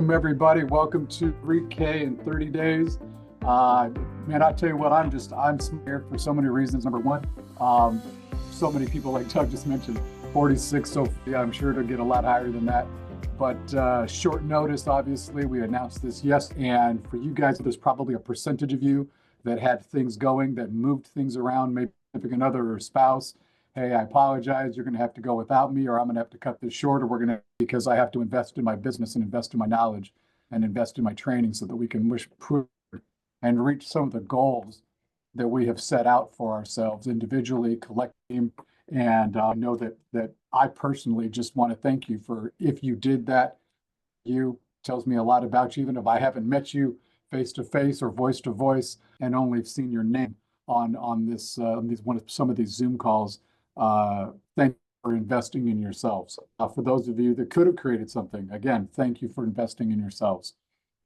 Welcome everybody. Welcome to 3K in 30 days. Man, I tell you what, I'm scared for so many reasons. Number one, so many people like Doug just mentioned, 46. So yeah, I'm sure it'll get a lot higher than that. But short notice, obviously, we announced this and for you guys, there's probably a percentage of you that had things going, that moved things around, maybe significant other or spouse. Hey, I apologize. You're going to have to go without me, or I'm going to have to cut this short, or we're going to, because I have to invest in my business and invest in my knowledge and invest in my training so that we can push and reach some of the goals that we have set out for ourselves individually, collectively. And I know that I personally just want to thank you for, if you did that, you tells me a lot about you, even if I haven't met you face to face or voice to voice and only seen your name on this some of these Zoom calls. Thank you for investing in yourselves. For those of you that could have created something, again, thank you for investing in yourselves.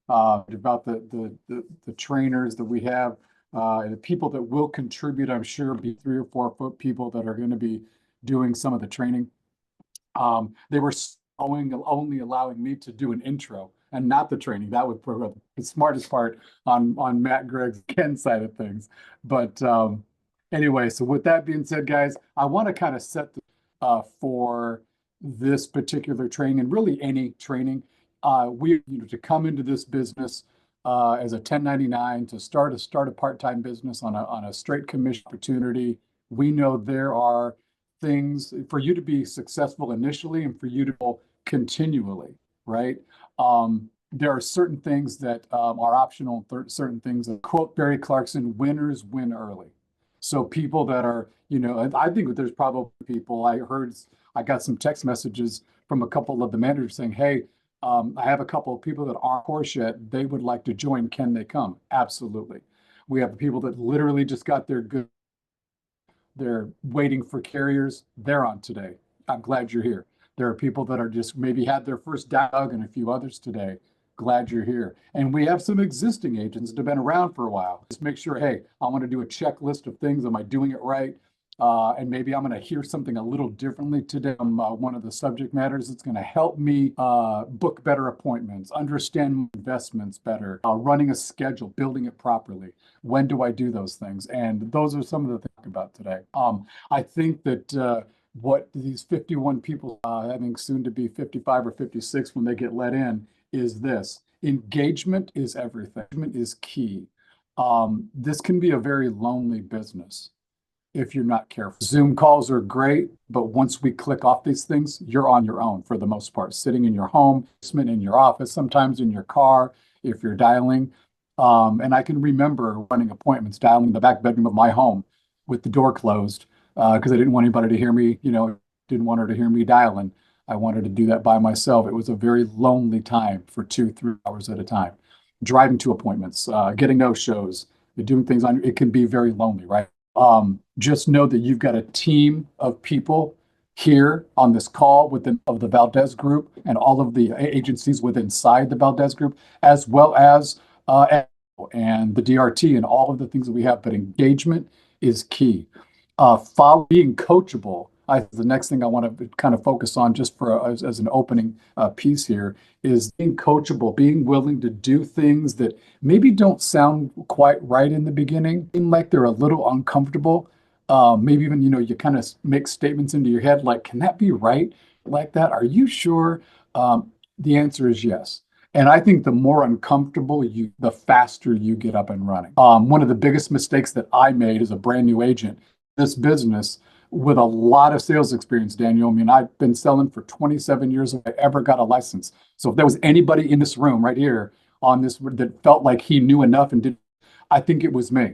About the trainers that we have, the people that will contribute, I'm sure be 3 or 4 people that are going to be doing some of the training. They were only allowing me to do an intro and not the training. That would be the smartest part on Matt, Greg's, Ken's side of things. But anyway, so with that being said, guys, I want to kind of set for this particular training and really any training. To come into this business as a 1099, to start a part-time business on a straight commission opportunity. We know there are things for you to be successful initially and for you to go continually, right? There are certain things that are optional, certain things that, quote Barry Clarkson, winners win early. So people that are, I think there's probably people, I got some text messages from a couple of the managers saying, hey, I have a couple of people that aren't course yet. They would like to join. Can they come? Absolutely. We have people that literally just got they're waiting for carriers. They're on today. I'm glad you're here. There are people that are just maybe had their first dialogue and a few others today. Glad you're here. And we have some existing agents that have been around for a while. Just make sure, hey, I want to do a checklist of things. Am I doing it right? And maybe I'm going to hear something a little differently today on one of the subject matters. It's going to help me book better appointments, understand investments better, running a schedule, building it properly. When do I do those things? And those are some of the things about today. I think that what these 51 people, having soon to be 55 or 56 when they get let in, is this. Engagement is everything. Engagement is key. This can be a very lonely business if you're not careful. Zoom calls are great, but once we click off these things, you're on your own for the most part, sitting in your home, in your office, sometimes in your car, if you're dialing. And I can remember running appointments, dialing the back bedroom of my home with the door closed because I didn't want anybody to hear me, didn't want her to hear me dialing. I wanted to do that by myself. It was a very lonely time for 2-3 hours at a time. Driving to appointments, getting no-shows, doing things it can be very lonely, right? Just know that you've got a team of people here on this call of the Valdez Group and all of the agencies inside the Valdez Group, as well as and the DRT and all of the things that we have. But engagement is key. Being coachable. The next thing I want to kind of focus on just as an opening piece here is being coachable, being willing to do things that maybe don't sound quite right in the beginning, seem like they're a little uncomfortable. Maybe even, you kind of make statements into your head like, can that be right like that? Are you sure? The answer is yes. And I think the more uncomfortable the faster you get up and running. One of the biggest mistakes that I made as a brand new agent, this business, with a lot of sales experience, Daniel. I mean, I've been selling for 27 years if I ever got a license. So if there was anybody in this room right here on this that felt like he knew enough and did, I think it was me.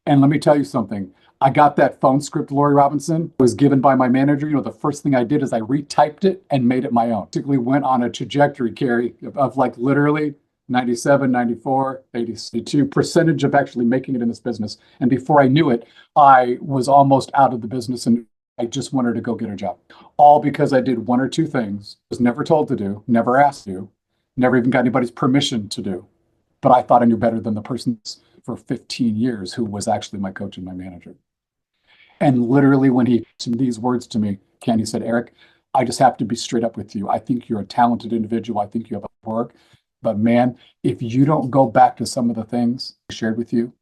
And let me tell you something. I got that phone script, Lori Robinson, was given by my manager. The first thing I did is I retyped it and made it my own. Basically went on a trajectory, Carrie, of like literally 97, 94, 82 percentage of actually making it in this business. And before I knew it, I was almost out of the business and I just wanted to go get a job. All because I did 1 or 2 things, was never told to do, never asked to do, never even got anybody's permission to do. But I thought I knew better than the person for 15 years who was actually my coach and my manager. And literally when he said these words to me, Ken, he said, Eric, I just have to be straight up with you. I think you're a talented individual. I think you have a work. But man, if you don't go back to some of the things I shared with you,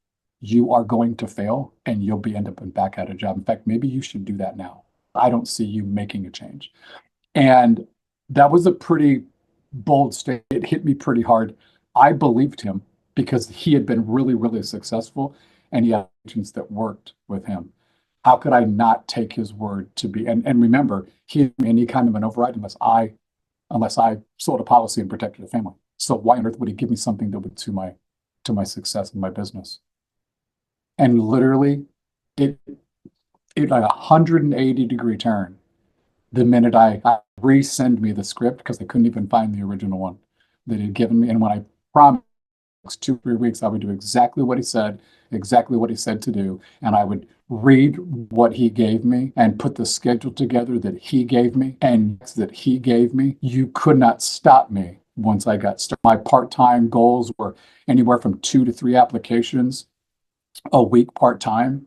you are going to fail and you'll be end up back at a job. In fact, maybe you should do that now. I don't see you making a change. And that was a pretty bold statement. It hit me pretty hard. I believed him because he had been really, really successful and he had agents that worked with him. How could I not take his word to be? And remember, he didn't have any kind of an override unless I sold a policy and protected a family. So why on earth would he give me something that would to my success in my business? And literally, it it like a 180-degree turn the minute I resend me the script because I couldn't even find the original one that he'd given me. And when I promised 2, 3 weeks, I would do exactly what he said to do. And I would read what he gave me and put the schedule together that he gave me and that he gave me. You could not stop me once I got started. My part-time goals were anywhere from 2 to 3 applications a week part-time.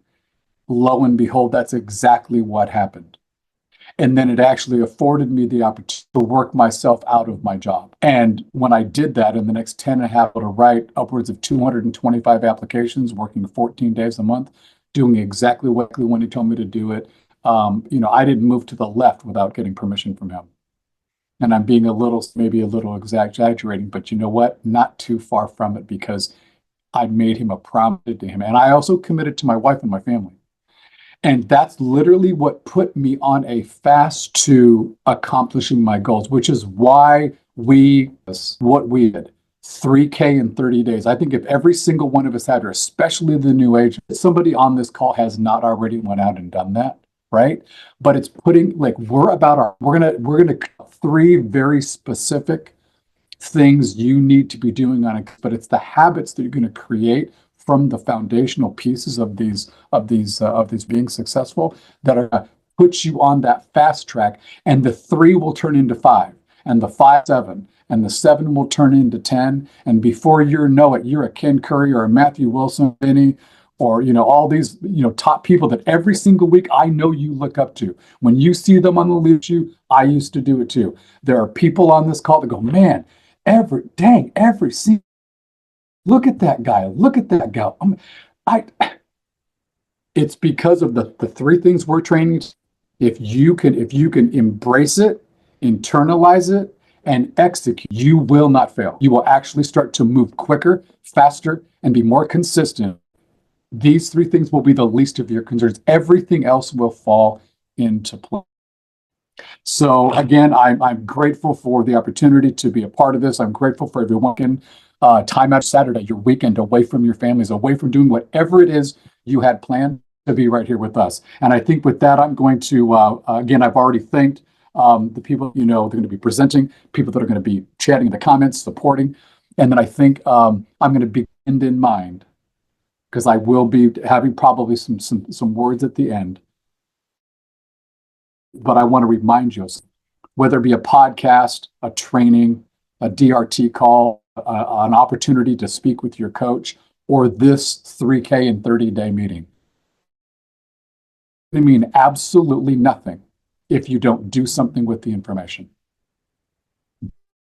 Lo and behold, that's exactly what happened. And then it actually afforded me the opportunity to work myself out of my job. And when I did that in the next 10 and a half, to write upwards of 225 applications, working 14 days a month, doing exactly what when he told me to do it. I didn't move to the left without getting permission from him. And I'm being maybe a little exaggerating, but you know what? Not too far from it because I made him a promise to him. And I also committed to my wife and my family. And that's literally what put me on a fast to accomplishing my goals, which is why what we did. 3K in 30 days. I think if every single one of us had, or especially the new age, somebody on this call has not already went out and done that, right? But it's putting like we're gonna 3 very specific things you need to be doing on it, but it's the habits that you're going to create from the foundational pieces of these being successful that are going to put you on that fast track. And the 3 will turn into 5, and the 5 7, and the 7 will turn into 10. And before you know it, you're a Ken Curry or a Matthew Wilson, Vinny, or all these top people that every single week I know you look up to. When you see them on the lead, I used to do it too. There are people on this call that go, man, every single, look at that guy, look at that gal. I it's because of the 3 things we're training. If you can embrace it, internalize it, and execute, you will not fail. You will actually start to move quicker, faster, and be more consistent. These 3 things will be the least of your concerns. Everything else will fall into place. So again, I'm grateful for the opportunity to be a part of this. I'm grateful for everyone can time out Saturday, your weekend, away from your families, away from doing whatever it is you had planned to be right here with us. And I think with that, I'm going to again, I've already thanked the people they're going to be presenting, people that are going to be chatting in the comments, supporting, and then I think I'm going to be in mind because I will be having probably some words at the end. But I want to remind you, whether it be a podcast, a training, a DRT call, an opportunity to speak with your coach, or this 3K and 30-day meeting. I mean absolutely nothing if you don't do something with the information.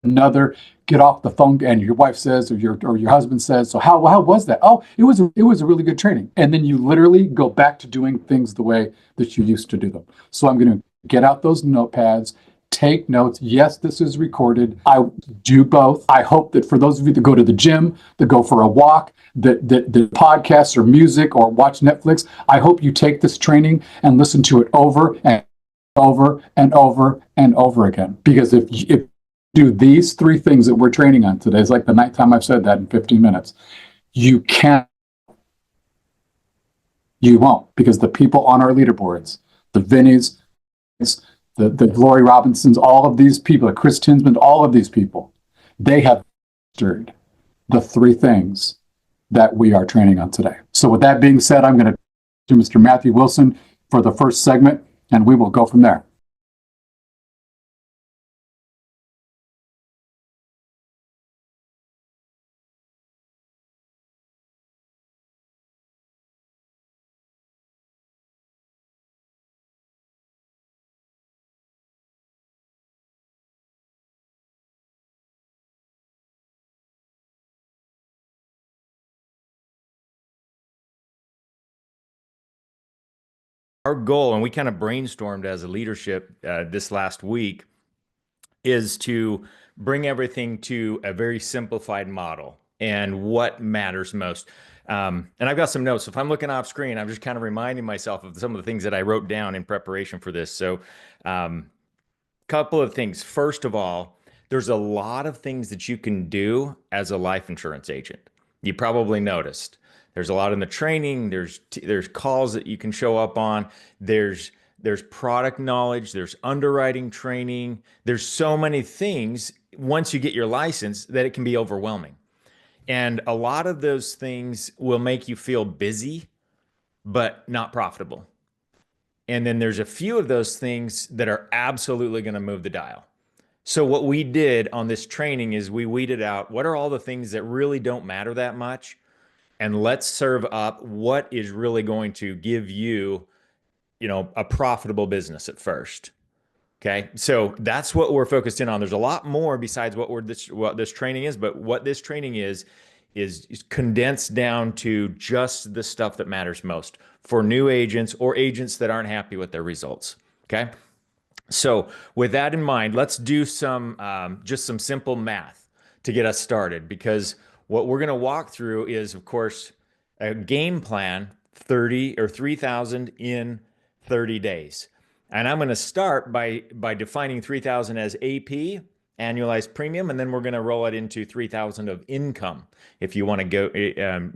Another, get off the phone and your wife says, or your husband says, so how was that? Oh, it was a really good training. And then you literally go back to doing things the way that you used to do them. So I'm going to get out those notepads, take notes. Yes, this is recorded. I do both. I hope that for those of you that go to the gym, that go for a walk, that podcasts or music or watch Netflix, I hope you take this training and listen to it over and over and over and over again. Because if you do these 3 things that we're training on today, it's like the 9th time I've said that in 15 minutes, you can't, you won't, because the people on our leaderboards, the Vinnies, the Glory Robinsons, all of these people, Chris Tinsman, all of these people, they have mastered the 3 things that we are training on today. So with that being said, I'm going to Mr. Matthew Wilson for the first segment, and we will go from there. our goal, and we kind of brainstormed as a leadership this last week, is to bring everything to a very simplified model and what matters most. And I've got some notes. If I'm looking off screen, I'm just kind of reminding myself of some of the things that I wrote down in preparation for this. So, couple of things. First of all, there's a lot of things that you can do as a life insurance agent. You probably noticed. There's a lot in the training. There's calls that you can show up on. There's product knowledge. There's underwriting training. There's so many things once you get your license that it can be overwhelming. And a lot of those things will make you feel busy, but not profitable. And then there's a few of those things that are absolutely going to move the dial. So what we did on this training is we weeded out what are all the things that really don't matter that much, and let's serve up what is really going to give you, a profitable business at first. Okay. So that's what we're focused in on. There's a lot more besides what this training is, but what this training is condensed down to just the stuff that matters most for new agents or agents that aren't happy with their results. Okay. So with that in mind, let's do just some simple math to get us started, because what we're going to walk through is, of course, a game plan, 30 or 3,000 in 30 days. And I'm going to start by defining 3,000 as AP, annualized premium, and then we're going to roll it into 3,000 of income if you want to go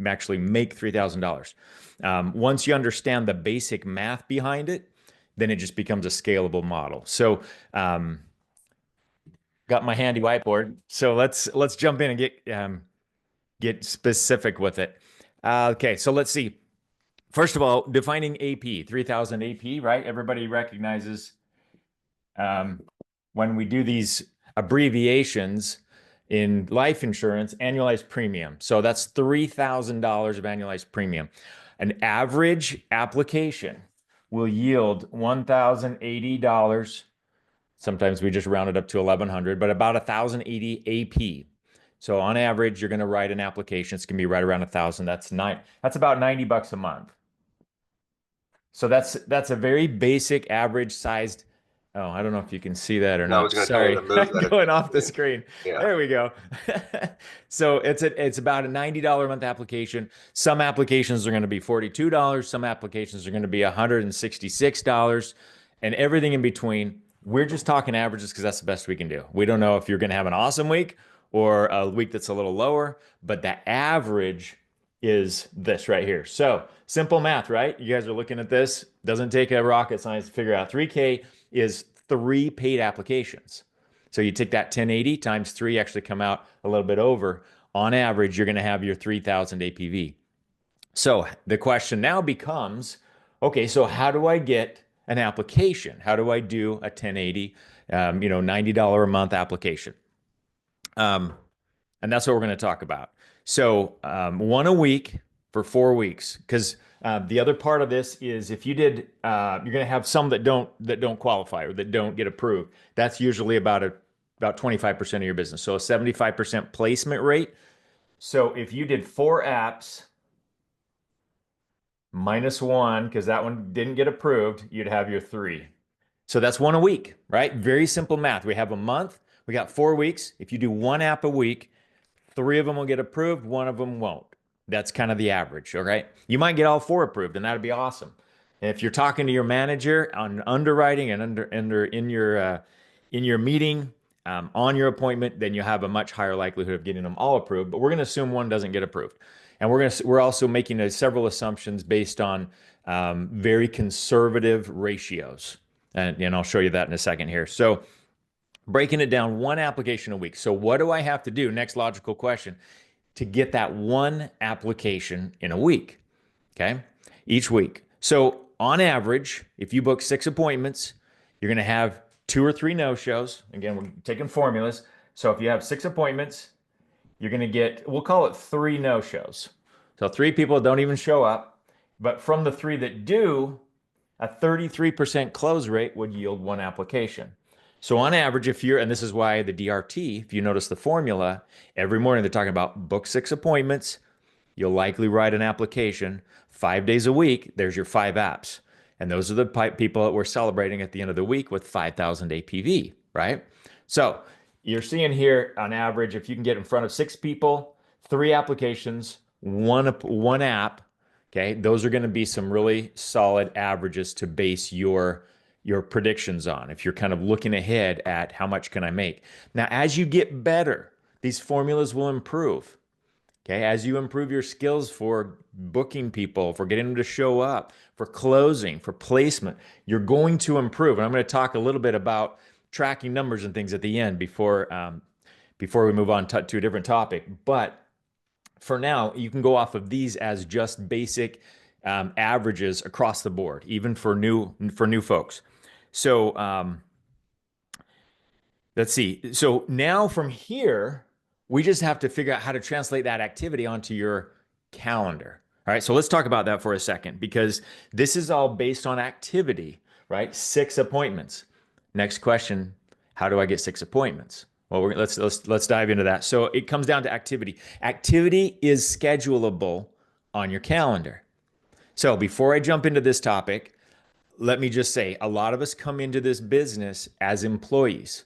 actually make $3,000. Once you understand the basic math behind it, then it just becomes a scalable model. So, got my handy whiteboard. So let's jump in and get specific with it. Okay, so let's see. First of all, defining AP, 3,000 AP, right? Everybody recognizes when we do these abbreviations in life insurance, annualized premium. So that's $3,000 of annualized premium. An average application will yield $1,080. Sometimes we just round it up to 1,100, but about 1,080 AP. So on average, you're going to write an application. It's going to be right around 1,000. That's about $90 a month. So that's a very basic average sized. Oh, I don't know if you can see that or No, I not. was going to tell you Sorry, to move I'm that. going off the screen. Yeah. There we go. So it's about a $90 a month application. Some applications are going to be $42. Some applications are going to be $166, and everything in between. We're just talking averages because that's the best we can do. We don't know if you're going to have an awesome week or a week that's a little lower, but the average is this right here. So simple math, right? You guys are looking at this. Doesn't take a rocket science to figure out 3K is 3 paid applications. So you take that 1080 times 3, actually come out a little bit over. On average, you're going to have your 3,000 APV. So the question now becomes, okay, so how do I get an application? How do I do a 1080, $90 a month application? And that's what we're going to talk about. So one a week for 4 weeks, because the other part of this is if you did, you're going to have some that don't qualify or that don't get approved. That's usually about 25% of your business. So a 75% placement rate. So if you did 4 apps minus 1, because that one didn't get approved, you'd have your 3. So that's one a week, right? Very simple math. We have a month. We got 4 weeks. If you do 1 app a week, 3 of them will get approved, 1 of them won't. That's kind of the average, all right? You might get all 4 approved, and that'd be awesome. And if you're talking to your manager on underwriting and in your meeting, on your appointment, then you have a much higher likelihood of getting them all approved. But we're going to assume 1 doesn't get approved, and we're also making several assumptions based on very conservative ratios, and I'll show you that in a second here. So breaking it down, 1 application a week. So what do I have to do? Next logical question, to get that 1 application in a week, okay? Each week. So on average, if you book 6 appointments, you're going to have 2 or 3 no-shows. Again, we're taking formulas. So if you have 6 appointments, you're going to get, we'll call it 3 no-shows. So 3 people don't even show up. But from the 3 that do, a 33% close rate would yield 1 application. So on average, and this is why the DRT, if you notice the formula, every morning they're talking about book 6 appointments, you'll likely write an application 5 days a week. There's your 5 apps. And those are the people that we're celebrating at the end of the week with 5,000 APV, right? So you're seeing here on average, if you can get in front of 6 people, 3 applications, one app, okay, those are going to be some really solid averages to base your predictions on if you're kind of looking ahead at how much can I make. Now, as you get better, these formulas will improve. Okay, as you improve your skills for booking people, for getting them to show up, for closing, for placement, you're going to improve. And I'm going to talk a little bit about tracking numbers and things at the end before we move on to a different topic. But for now, you can go off of these as just basic averages across the board, even for new folks. So let's see. So now from here, we just have to figure out how to translate that activity onto your calendar. All right. So let's talk about that for a second because this is all based on activity, right? 6 appointments. Next question, how do I get 6 appointments? Well, let's dive into that. So it comes down to activity. Activity is schedulable on your calendar. So before I jump into this topic, let me just say a lot of us come into this business as employees.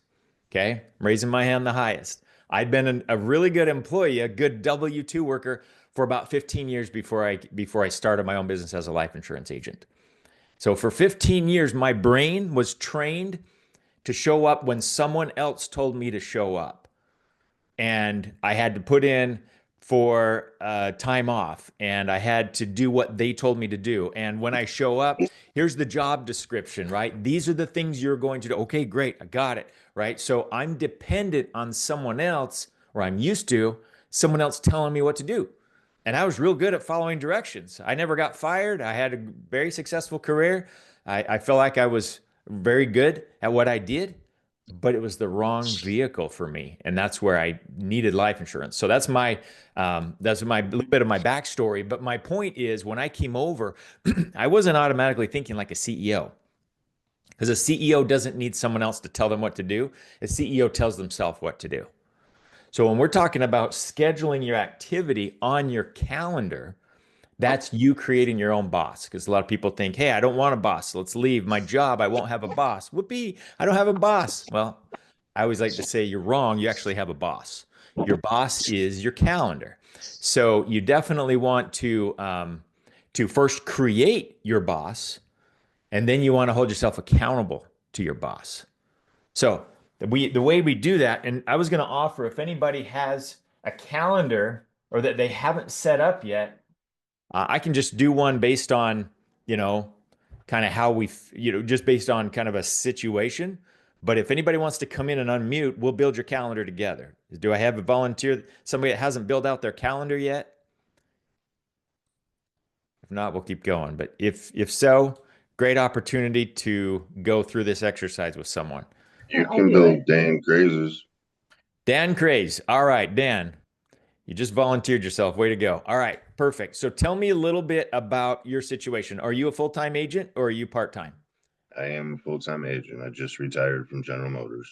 Okay. I'm raising my hand the highest. I've been a really good employee, a good W-2 worker for about 15 years before I started my own business as a life insurance agent. So for 15 years, my brain was trained to show up when someone else told me to show up. And I had to put in for time off and I had to do what they told me to do. And when I show up, here's the job description, right? These are the things you're going to do. Okay, great. I got it, right? So I'm dependent on someone else, or I'm used to someone else telling me what to do. And I was real good at following directions. I never got fired. I had a very successful career. I felt like I was very good at what I did, but it was the wrong vehicle for me, and that's where I needed life insurance. So that's my little bit of my backstory. But my point is, when I came over, I wasn't automatically thinking like a CEO, because a CEO doesn't need someone else to tell them what to do. A CEO tells themselves what to do. So when we're talking about scheduling your activity on your calendar, that's you creating your own boss. Because a lot of people think, hey, I don't want a boss. Let's leave my job. I won't have a boss. Whoopee, I don't have a boss. Well, I always like to say you're wrong. You actually have a boss. Your boss is your calendar. So you definitely want to first create your boss, and then you want to hold yourself accountable to your boss. So the way we do that, and I was going to offer if anybody has a calendar or that they haven't set up yet, I can just do one based on, you know, kind of how just based on kind of a situation. But if anybody wants to come in and unmute, we'll build your calendar together. Do I have a volunteer, somebody that hasn't built out their calendar yet? If not, we'll keep going. But if so, great opportunity to go through this exercise with someone. You can build Dan Grazer's. Dan Craze. All right, Dan. You just volunteered yourself. Way to go. All right, perfect. So tell me a little bit about your situation. Are you a full-time agent or are you part-time? I am a full-time agent. I just retired from General Motors.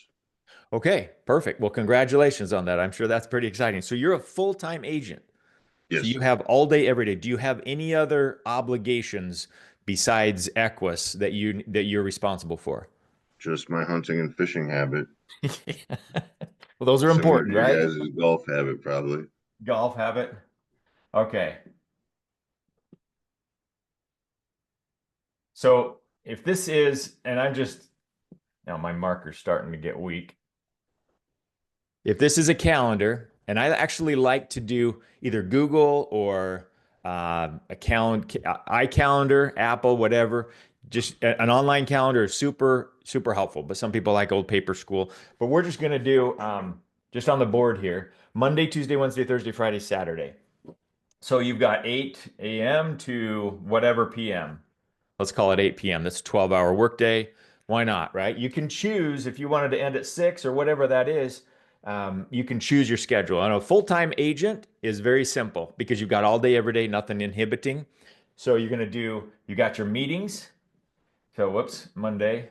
Okay, perfect. Well, congratulations on that. I'm sure that's pretty exciting. So you're a full-time agent. Yes, So you sir. have all day, every day. Do you have any other obligations besides Equus that you're responsible for? Just my hunting and fishing habit. Well, those are Similar to important, your right? guys' golf habit, probably. Golf habit. Okay. So if this is, and I'm just, now my marker's starting to get weak. If this is a calendar, and I actually like to do either Google or a iCalendar, Apple, whatever. Just an online calendar is super, super helpful. But some people like old paper school. But we're just going to do just on the board here, Monday, Tuesday, Wednesday, Thursday, Friday, Saturday. So you've got 8 a.m. to whatever p.m. Let's call it 8 p.m. That's a 12-hour workday. Why not, right? You can choose if you wanted to end at 6 or whatever that is. You can choose your schedule. I know full-time agent is very simple because you've got all day, every day, nothing inhibiting. So you're going to you got your meetings. So whoops, Monday,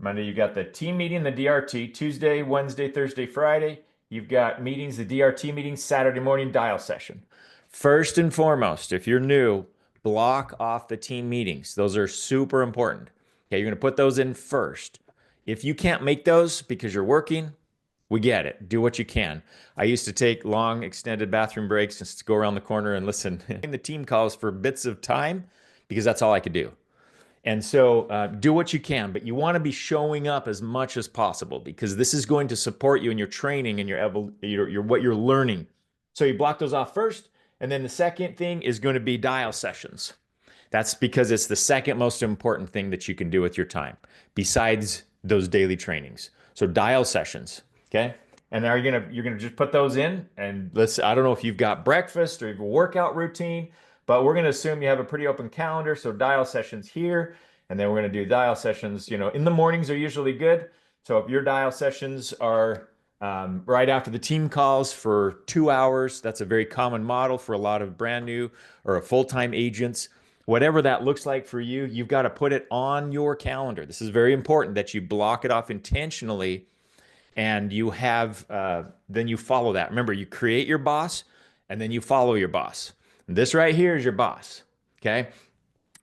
you got the team meeting, the DRT, Tuesday, Wednesday, Thursday, Friday. You've got meetings, the DRT meetings, Saturday morning dial session. First and foremost, if you're new, block off the team meetings. Those are super important. Okay, you're going to put those in first. If you can't make those because you're working, we get it. Do what you can. I used to take long extended bathroom breaks just to go around the corner and listen in the team calls for bits of time because that's all I could do. And so do what you can, but you want to be showing up as much as possible because this is going to support you in your training and your what you're learning. So you block those off first. And then the second thing is going to be dial sessions. That's because it's the second most important thing that you can do with your time besides those daily trainings. So dial sessions, okay? And now you're gonna just put those in and I don't know if you've got breakfast or you have a workout routine, but we're gonna assume you have a pretty open calendar. So dial sessions here, and then we're gonna do dial sessions, in the mornings are usually good. So if your dial sessions are right after the team calls for 2 hours, that's a very common model for a lot of brand new or full-time agents. Whatever that looks like for you, you've got to put it on your calendar. This is very important that you block it off intentionally and you have, then you follow that. Remember, you create your boss and then you follow your boss. This right here is your boss, okay?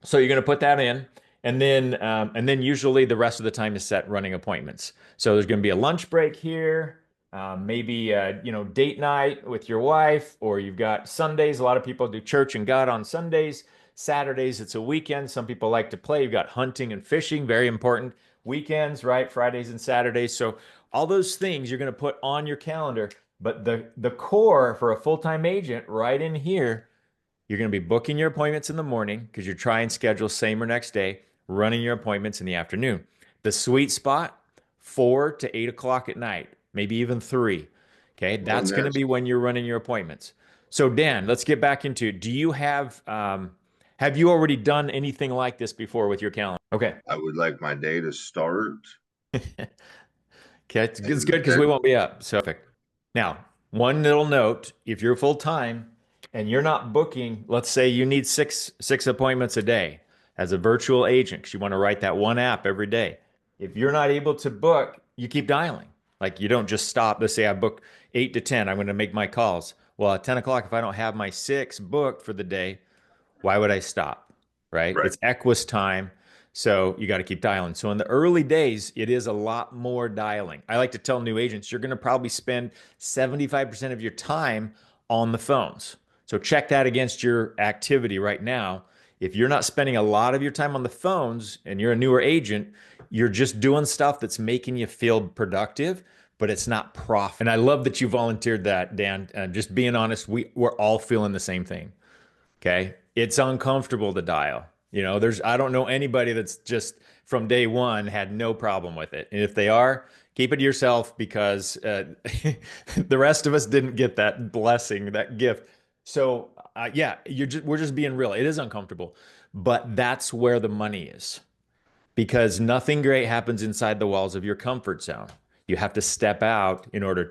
So you're going to put that in, and then usually the rest of the time is set running appointments. So there's going to be a lunch break here, maybe date night with your wife, or you've got Sundays. A lot of people do church and God on Sundays. Saturdays, it's a weekend. Some people like to play. You've got hunting and fishing, very important. Weekends, right? Fridays and Saturdays. So all those things you're going to put on your calendar. But the core for a full-time agent right in here, you're going to be booking your appointments in the morning because you're trying schedule same or next day, running your appointments in the afternoon. The sweet spot, 4 to 8 o'clock at night, maybe even 3. Okay, that's going to be when you're running your appointments. So Dan, let's get back into, do you have you already done anything like this before with your calendar? Okay. I would like my day to start. Okay, it's good because we won't be up. So perfect. Now, one little note, if you're full time and you're not booking, let's say you need six appointments a day as a virtual agent because you want to write that one app every day. If you're not able to book, you keep dialing. Like you don't just stop. Let's say I book 8 to 10, I'm going to make my calls. Well, at 10 o'clock, if I don't have my 6 booked for the day, why would I stop? Right? It's Equus time. So you got to keep dialing. So in the early days, it is a lot more dialing. I like to tell new agents, you're going to probably spend 75% of your time on the phones. So check that against your activity right now. If you're not spending a lot of your time on the phones and you're a newer agent, you're just doing stuff that's making you feel productive, but it's not profit. And I love that you volunteered that, Dan. Just being honest, we're all feeling the same thing. Okay. It's uncomfortable to dial. I don't know anybody that's just from day one had no problem with it. And if they are, keep it to yourself because the rest of us didn't get that blessing, that gift. So yeah, we're just being real. It is uncomfortable, but that's where the money is because nothing great happens inside the walls of your comfort zone. You have to step out in order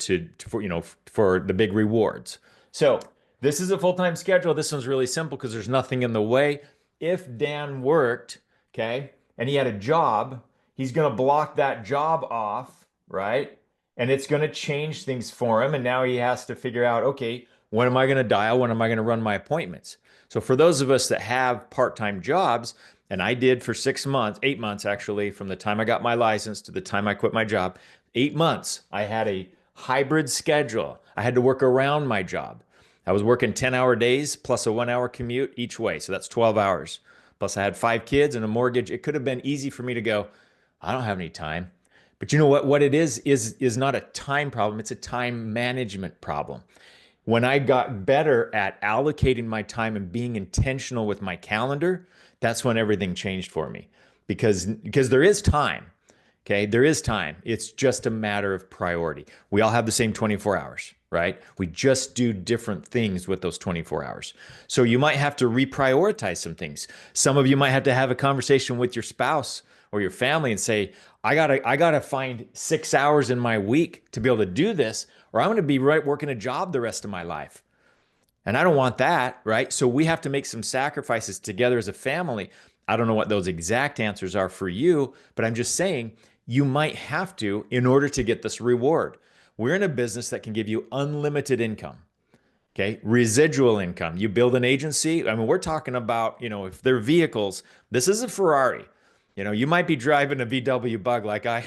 for the big rewards. So this is a full-time schedule. This one's really simple because there's nothing in the way. If Dan worked, okay, and he had a job, he's going to block that job off, right? And it's going to change things for him. And now he has to figure out, okay, when am I going to dial? When am I going to run my appointments? So for those of us that have part-time jobs, and I did for 6 months, 8 months actually, from the time I got my license to the time I quit my job, 8 months, I had a hybrid schedule. I had to work around my job. I was working 10-hour days plus a 1-hour commute each way. So that's 12 hours. Plus I had 5 kids and a mortgage. It could have been easy for me to go, I don't have any time. But you know what it is not a time problem. It's a time management problem. When I got better at allocating my time and being intentional with my calendar, that's when everything changed for me because there is time. Okay, there is time. It's just a matter of priority. We all have the same 24 hours, right? We just do different things with those 24 hours. So you might have to reprioritize some things. Some of you might have to have a conversation with your spouse or your family and say, I gotta find 6 hours in my week to be able to do this, or I'm gonna be working a job the rest of my life. And I don't want that, right? So we have to make some sacrifices together as a family. I don't know what those exact answers are for you, but I'm just saying you might have to in order to get this reward. We're in a business that can give you unlimited income. Okay. Residual income. You build an agency. I mean, we're talking about, if they're vehicles, this is a Ferrari. You might be driving a VW Bug like I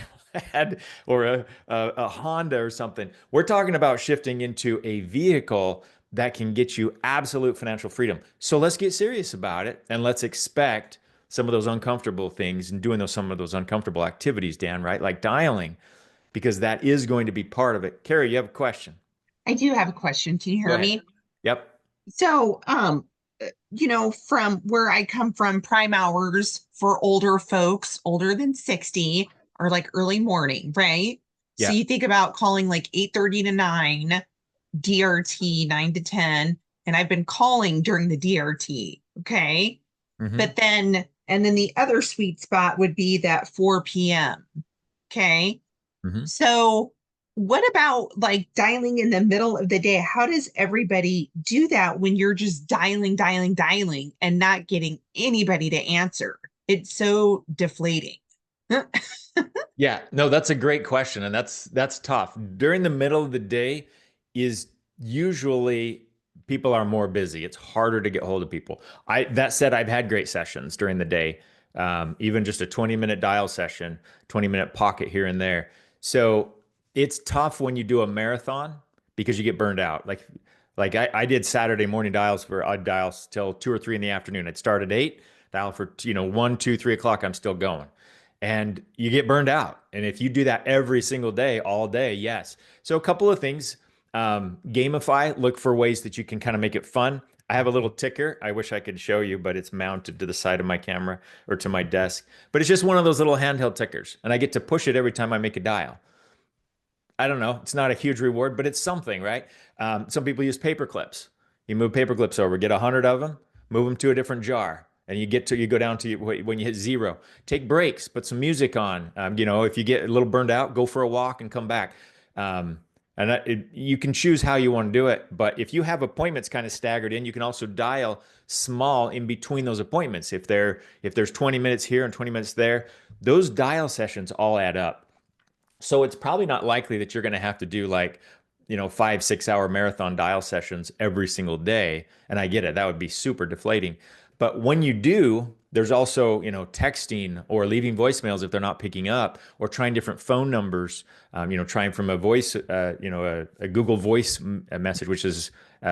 had, or a Honda or something. We're talking about shifting into a vehicle that can get you absolute financial freedom. So let's get serious about it and let's expect some of those uncomfortable things and doing some of those uncomfortable activities, Dan, right? Like dialing, because that is going to be part of it. Carrie, you have a question. I do have a question. Can you Go hear ahead. me? Yep. So, from where I come from, prime hours for older folks older than 60 are like early morning, right? So Yeah. you think about calling like 8:30 to 9, DRT 9 to 10, and I've been calling during the DRT, okay? Hmm. But then the other sweet spot would be that 4 p.m. Okay. Hmm. So, what about like dialing in the middle of the day? How does everybody do that when you're just dialing, dialing, dialing and not getting anybody to answer? It's so deflating. Yeah, no, that's a great question, and that's tough. During the middle of the day is usually people are more busy. It's harder to get hold of people. That said, I've had great sessions during the day, even just a 20-minute dial session, 20-minute pocket here and there. So it's tough when you do a marathon because you get burned out. Like I did Saturday morning dials for I'd dial till 2 or 3 in the afternoon. I'd start at 8, dial for 1, 2, 3 o'clock. I'm still going, and you get burned out. And if you do that every single day, all day, yes. So a couple of things. Gamify, look for ways that you can kind of make it fun. I have a little ticker. I wish I could show you, but it's mounted to the side of my camera or to my desk. But it's just one of those little handheld tickers, and I get to push it every time I make a dial. I don't know. It's not a huge reward, but it's something, right? Some people use paper clips. You move paper clips over, get 100 of them, move them to a different jar, and you go down to when you hit 0. Take breaks, put some music on. If you get a little burned out, go for a walk and come back. Um, you can choose how you want to do it, but if you have appointments kind of staggered in, you can also dial small in between those appointments. If there's 20 minutes here and 20 minutes there, those dial sessions all add up. So it's probably not likely that you're going to have to do like, 5, 6 hour marathon dial sessions every single day. And I get it. That would be super deflating. But when you do, there's also, texting or leaving voicemails if they're not picking up, or trying different phone numbers, trying from a voice, a Google Voice message, which is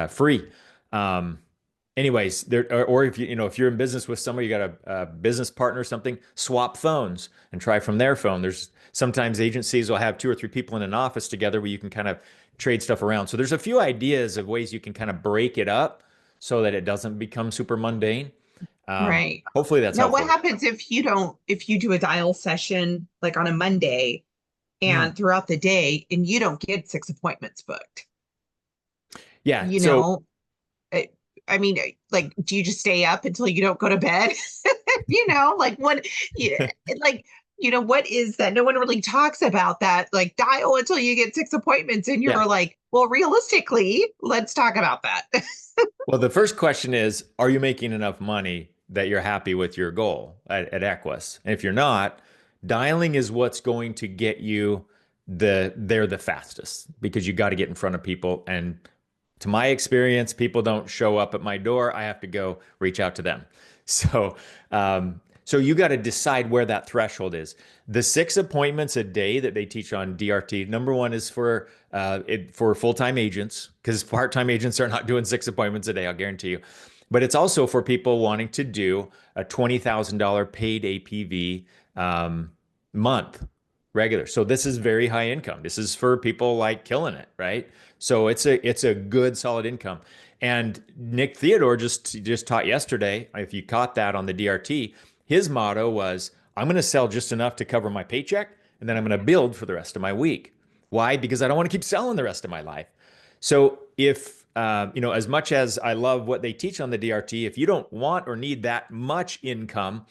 free. Um, anyways, or if you're in business with somebody, you got a business partner or something, swap phones and try from their phone. There's sometimes agencies will have 2 or 3 people in an office together where you can kind of trade stuff around. So there's a few ideas of ways you can kind of break it up so that it doesn't become super mundane. Right. Hopefully that's Now, what helpful. happens if you do a dial session like on a Monday Mhm. and throughout the day and you don't get 6 appointments booked? Yeah. You So know, I, I mean, like, do you just stay up until you don't go to bed? Like what, yeah, like, what is that? No one really talks about that. Like, dial until you get 6 appointments, and yeah. you're like, well, realistically, let's talk about that. Well, the first question is, are you making enough money that you're happy with your goal at Equus? And if you're not, dialing is what's going to get you the fastest, because you got to get in front of people. And to my experience, people don't show up at my door. I have to go reach out to them. So, so you got to decide where that threshold is. The 6 appointments a day that they teach on DRT, number one is for full-time agents, because part-time agents are not doing 6 appointments a day, I'll guarantee you. But it's also for people wanting to do a $20,000 paid APV month regular. So this is very high income. This is for people like killing it, right? So it's a good solid income. And Nick Theodore just taught yesterday, if you caught that on the DRT, his motto was, I'm going to sell just enough to cover my paycheck, and then I'm going to build for the rest of my week. Why? Because I don't want to keep selling the rest of my life. So if as much as I love what they teach on the DRT, if you don't want or need that much income,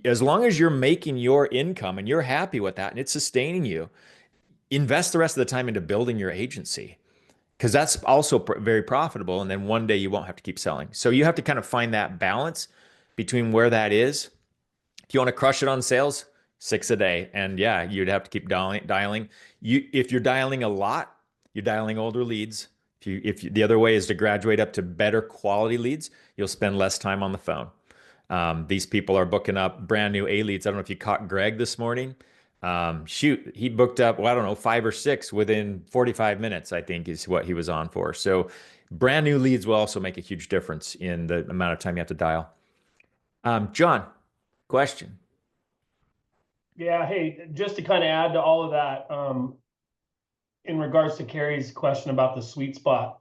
as long as you're making your income and you're happy with that and it's sustaining you, invest the rest of the time into building your agency, because that's also very profitable. And then one day you won't have to keep selling. So you have to kind of find that balance between where that is. If you want to crush it on sales, 6 a day. And yeah, you'd have to keep dialing. If you're dialing a lot, you're dialing older leads. The other way is to graduate up to better quality leads, you'll spend less time on the phone. These people are booking up brand new A leads. I don't know if you caught Greg this morning. Shoot, he booked up, well, I don't know, 5 or 6 within 45 minutes, I think is what he was on for. So brand new leads will also make a huge difference in the amount of time you have to dial. John, question. Yeah, hey, just to kind of add to all of that, in regards to Carrie's question about the sweet spot,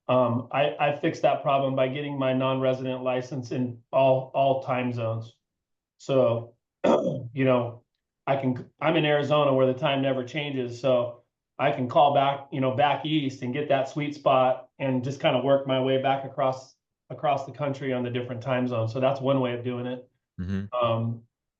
I fixed that problem by getting my non-resident license in all time zones. So, you know, I'm in Arizona where the time never changes, so I can call back, back east and get that sweet spot and just kind of work my way back across the country on the different time zones. So that's one way of doing it.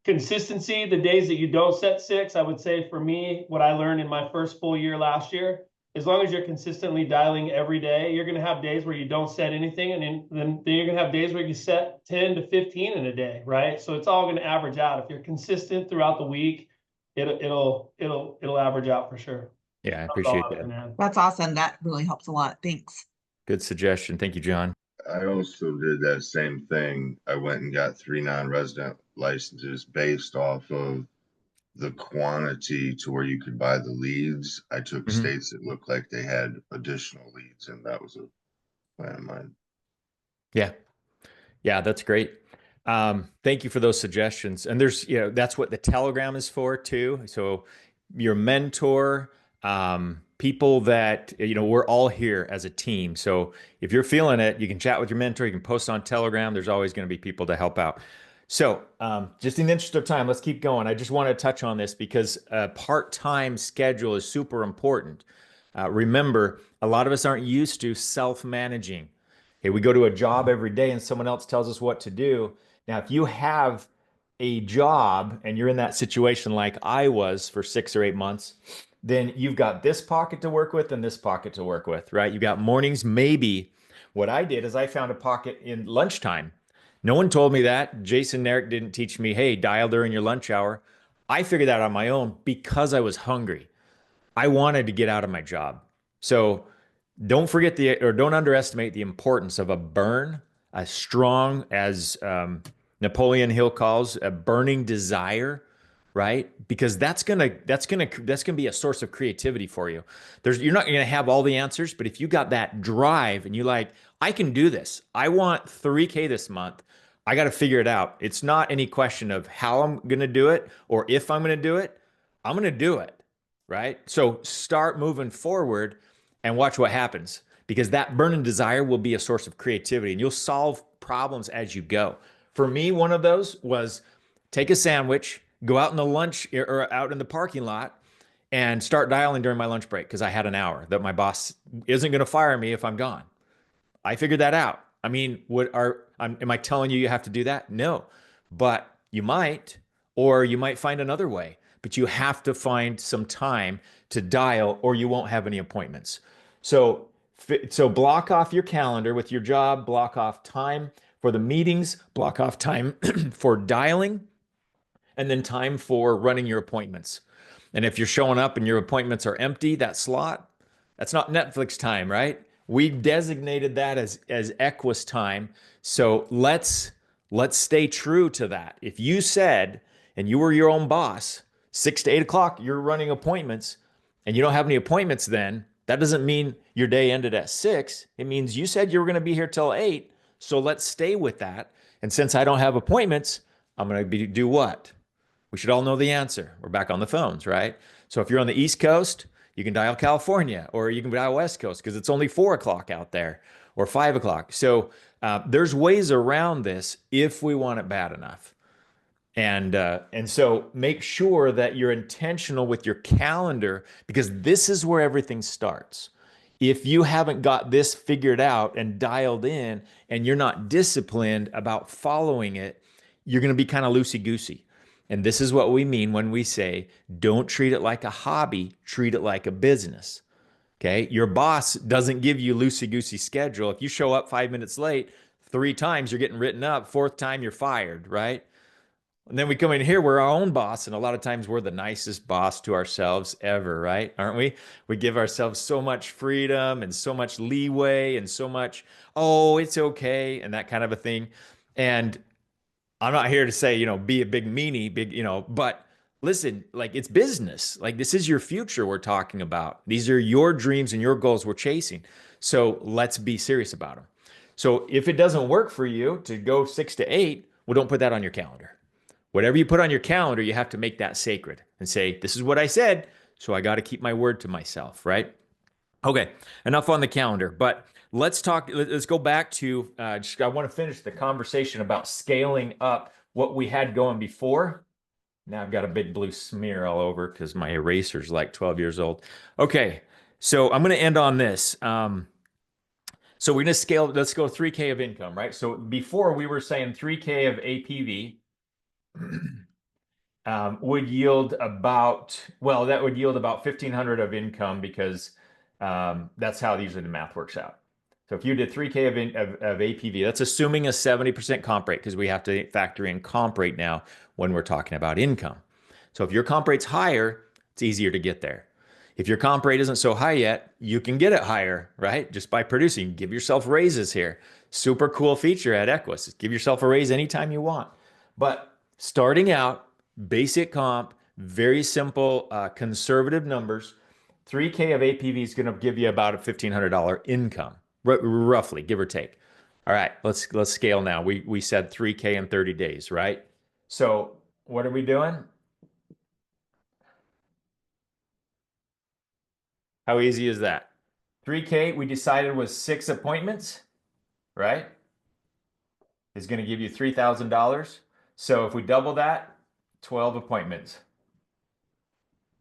Consistency, the days that you don't set 6, I would say for me, what I learned in my first full year last year, as long as you're consistently dialing every day, you're going to have days where you don't set anything. And then you're going to have days where you set 10 to 15 in a day, right? So it's all going to average out. If you're consistent throughout the week, it'll average out for sure. Yeah, I appreciate that. That's awesome. That really helps a lot. Thanks. Good suggestion. Thank you, John. I also did that same thing. I went and got 3 non-resident licenses based off of the quantity to where you could buy the leads. I took states that looked like they had additional leads, and that was a plan of mine. Yeah. Yeah, that's great. Thank you for those suggestions. And there's, that's what the Telegram is for too. So your mentor, people that, we're all here as a team. So if you're feeling it, you can chat with your mentor, you can post on Telegram. There's always going to be people to help out. So just in the interest of time, let's keep going. I just want to touch on this because a part-time schedule is super important. Remember, a lot of us aren't used to self-managing. Okay, we go to a job every day and someone else tells us what to do. Now, if you have a job and you're in that situation like I was for 6 or 8 months, then you've got this pocket to work with and this pocket to work with, right? You've got mornings, maybe. What I did is I found a pocket in lunchtime. No one told me that. Jason and Eric didn't teach me, hey, dial during your lunch hour. I figured that on my own because I was hungry. I wanted to get out of my job. So don't underestimate the importance of a burn, as strong as Napoleon Hill calls a burning desire, right? Because that's gonna be a source of creativity for you. You're not gonna have all the answers, but if you got that drive and you like, I can do this. I want 3K this month. I got to figure it out. It's not any question of how I'm going to do it or if I'm going to do it. I'm going to do it, right? So start moving forward and watch what happens, because that burning desire will be a source of creativity and you'll solve problems as you go. For me, one of those was take a sandwich, go out in the lunch or out in the parking lot and start dialing during my lunch break because I had an hour that my boss isn't going to fire me if I'm gone. I figured that out. I mean, am I telling you have to do that? No, but you might, or you might find another way, but you have to find some time to dial or you won't have any appointments. So block off your calendar with your job, block off time for the meetings, block off time for dialing, and then time for running your appointments. And if you're showing up and your appointments are empty, that slot, that's not Netflix time, right? We designated that as Equus time. So let's stay true to that. If you said, and you were your own boss, 6 to 8 o'clock, you're running appointments and you don't have any appointments then, that doesn't mean your day ended at 6. It means you said you were going to be here till 8. So let's stay with that. And since I don't have appointments, I'm going to do what? We should all know the answer. We're back on the phones, right? So if you're on the East Coast, you can dial California, or you can dial West Coast because it's only 4 o'clock out there, or 5 o'clock. So there's ways around this if we want it bad enough. And so make sure that you're intentional with your calendar, because this is where everything starts. If you haven't got this figured out and dialed in and you're not disciplined about following it, you're going to be kind of loosey-goosey. And this is what we mean when we say, don't treat it like a hobby, treat it like a business. Okay. Your boss doesn't give you loosey-goosey schedule. If you show up 5 minutes late, 3 times you're getting written up, 4th time you're fired, right? And then we come in here, we're our own boss. And a lot of times we're the nicest boss to ourselves ever, right? Aren't we? We give ourselves so much freedom and so much leeway and so much, oh, it's okay, and that kind of a thing. And I'm not here to say, be a big meanie, but listen, like it's business. Like this is your future we're talking about. These are your dreams and your goals we're chasing. So let's be serious about them. So if it doesn't work for you to go 6 to 8, well, don't put that on your calendar. Whatever you put on your calendar, you have to make that sacred and say, this is what I said, so I got to keep my word to myself, right? Okay, enough on the calendar, but let's go back to, I want to finish the conversation about scaling up what we had going before. Now I've got a big blue smear all over because my eraser's like 12 years old. Okay, so I'm going to end on this. So we're going to scale, let's go 3K of income, right? So before we were saying 3K of APV would yield about, well, that would yield about 1,500 of income because that's how usually the math works out. So if you did 3K of APV, that's assuming a 70% comp rate because we have to factor in comp rate now when we're talking about income. So if your comp rate's higher, it's easier to get there. If your comp rate isn't so high yet, you can get it higher, right? Just by producing. Give yourself raises here. Super cool feature at Equus. Give yourself a raise anytime you want. But starting out, basic comp, very simple, conservative numbers. 3K of APV is going to give you about a $1,500 income, roughly, give or take. All right, let's scale now. We said 3K in 30 days, right? So what are we doing? How easy is that? 3K, we decided was 6 appointments, right? Is going to give you $3,000. So if we double that, 12 appointments.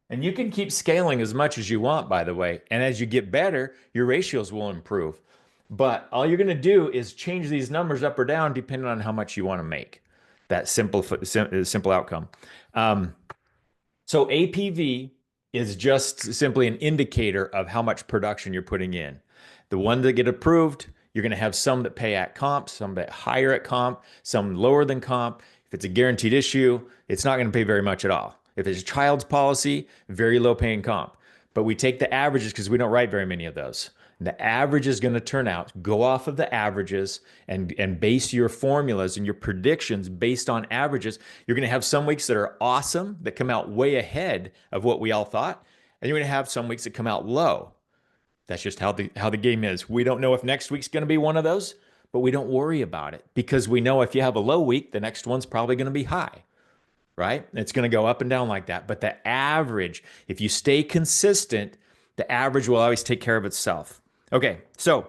And you can keep scaling as much as you want, by the way. And as you get better, your ratios will improve. But all you're going to do is change these numbers up or down depending on how much you want to make. That simple outcome. So APV is just simply an indicator of how much production you're putting in. The ones that get approved, you're going to have some that pay at comp, some that higher at comp, some lower than comp. If it's a guaranteed issue, it's not going to pay very much at all. If it's a child's policy, very low paying comp. But we take the averages because we don't write very many of those. And the average is going to turn out, go off of the averages and base your formulas and your predictions based on averages. You're going to have some weeks that are awesome, that come out way ahead of what we all thought. And you're going to have some weeks that come out low. That's just how the game is. We don't know if next week's going to be one of those, but we don't worry about it because we know if you have a low week, the next one's probably going to be high. Right? It's going to go up and down like that. But the average, if you stay consistent, the average will always take care of itself. Okay, so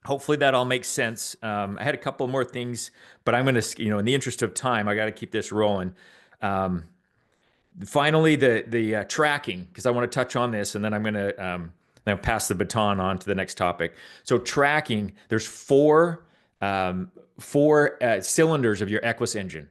hopefully that all makes sense. I had a couple more things, but I'm going to, in the interest of time, I got to keep this rolling. Finally, the tracking, because I want to touch on this, and then I'm going to pass the baton on to the next topic. So tracking, there's four cylinders of your Equus engine.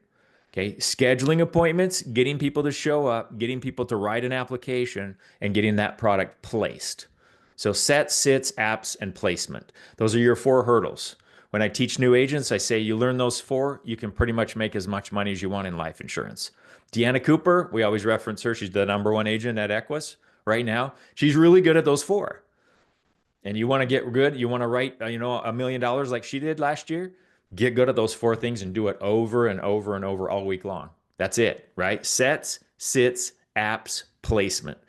Okay, scheduling appointments, getting people to show up, getting people to write an application, and getting that product placed. So sets, sits, apps, and placement. Those are your 4 hurdles. When I teach new agents, I say you learn those 4, you can pretty much make as much money as you want in life insurance. Deanna Cooper, we always reference her. She's the #1 agent at Equus right now. She's really good at those 4. And you want to get good, you want to write, $1 million like she did last year, get good at those 4 things and do it over and over and over all week long. That's it, right? Sets, sits, apps, placement.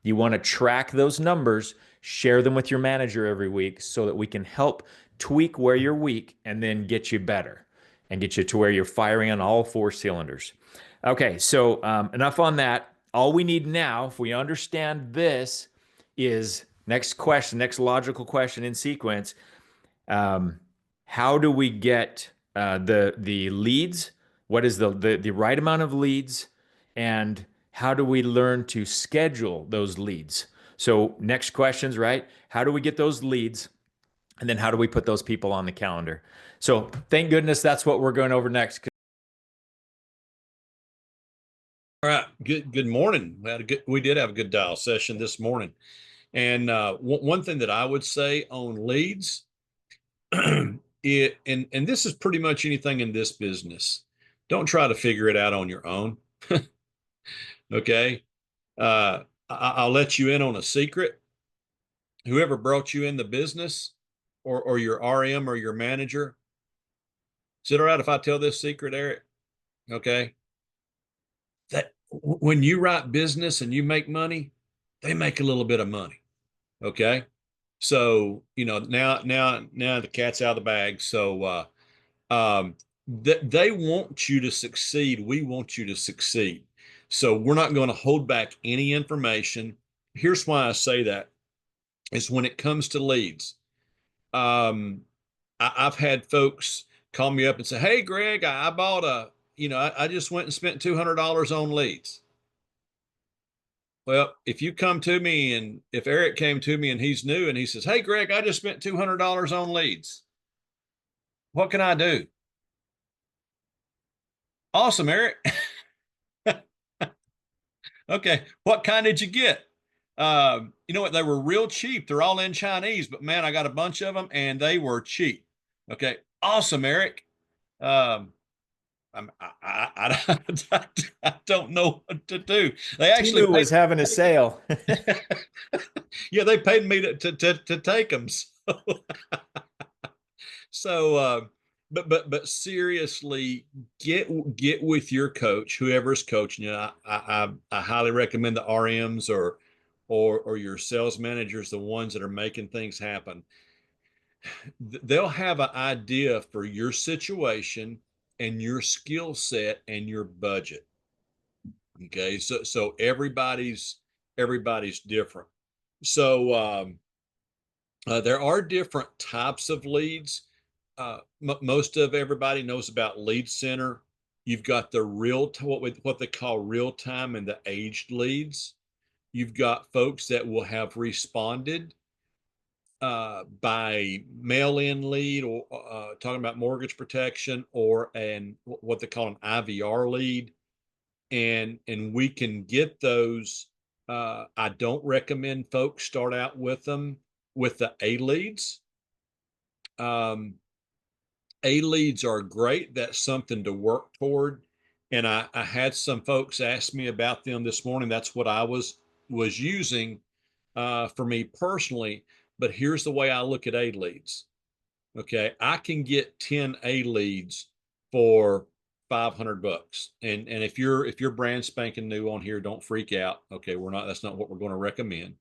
You want to track those numbers, share them with your manager every week so that we can help tweak where you're weak and then get you better and get you to where you're firing on all 4 cylinders. Okay, so enough on that. All we need now, if we understand this, is next logical question in sequence. How do we get the leads? What is the right amount of leads? And how do we learn to schedule those leads? So next questions, right? How do we get those leads? And then how do we put those people on the calendar? So thank goodness that's what we're going over next. All right. Good morning. We did have a good dial session this morning. And one thing that I would say on leads, and this is pretty much anything in this business. Don't try to figure it out on your own. Okay. I'll let you in on a secret. Whoever brought you in the business, or your RM or your manager, is it all right if I tell this secret, Eric? Okay. That when you write business and you make money, they make a little bit of money. Okay. So, now the cat's out of the bag. So, they want you to succeed. We want you to succeed. So we're not going to hold back any information. Here's why I say that is when it comes to leads. I've had folks call me up and say, "Hey, Greg, I bought I just went and spent $200 on leads." Well, if you come to me, and if Eric came to me and he's new and he says, "Hey, Greg, I just spent $200 on leads. What can I do?" Awesome, Eric. Okay. What kind did you get? You know what? They were real cheap. They're all in Chinese, but man, I got a bunch of them and they were cheap. Okay. Awesome, Eric. Um, I don't know what to do. They actually Timu was having a sale. yeah, they paid me to take them. So, but seriously, get with your coach, whoever's coaching you. I highly recommend the RMs or your sales managers, the ones that are making things happen. They'll have an idea for your situation and your skill set and your budget. Okay, so everybody's different. So there are different types of leads. Most of everybody knows about Lead Center. You've got the what they call real time and the aged leads. You've got folks that will have responded by mail-in lead, or talking about mortgage protection, or what they call an IVR lead, and we can get those. I don't recommend folks start out with them with the A leads. A leads are great. That's something to work toward. And I had some folks ask me about them this morning. That's what I was using for me personally. But here's the way I look at A leads. Okay, I can get 10 A leads for $500. And if you're brand spanking new on here, don't freak out. Okay, that's not what we're going to recommend.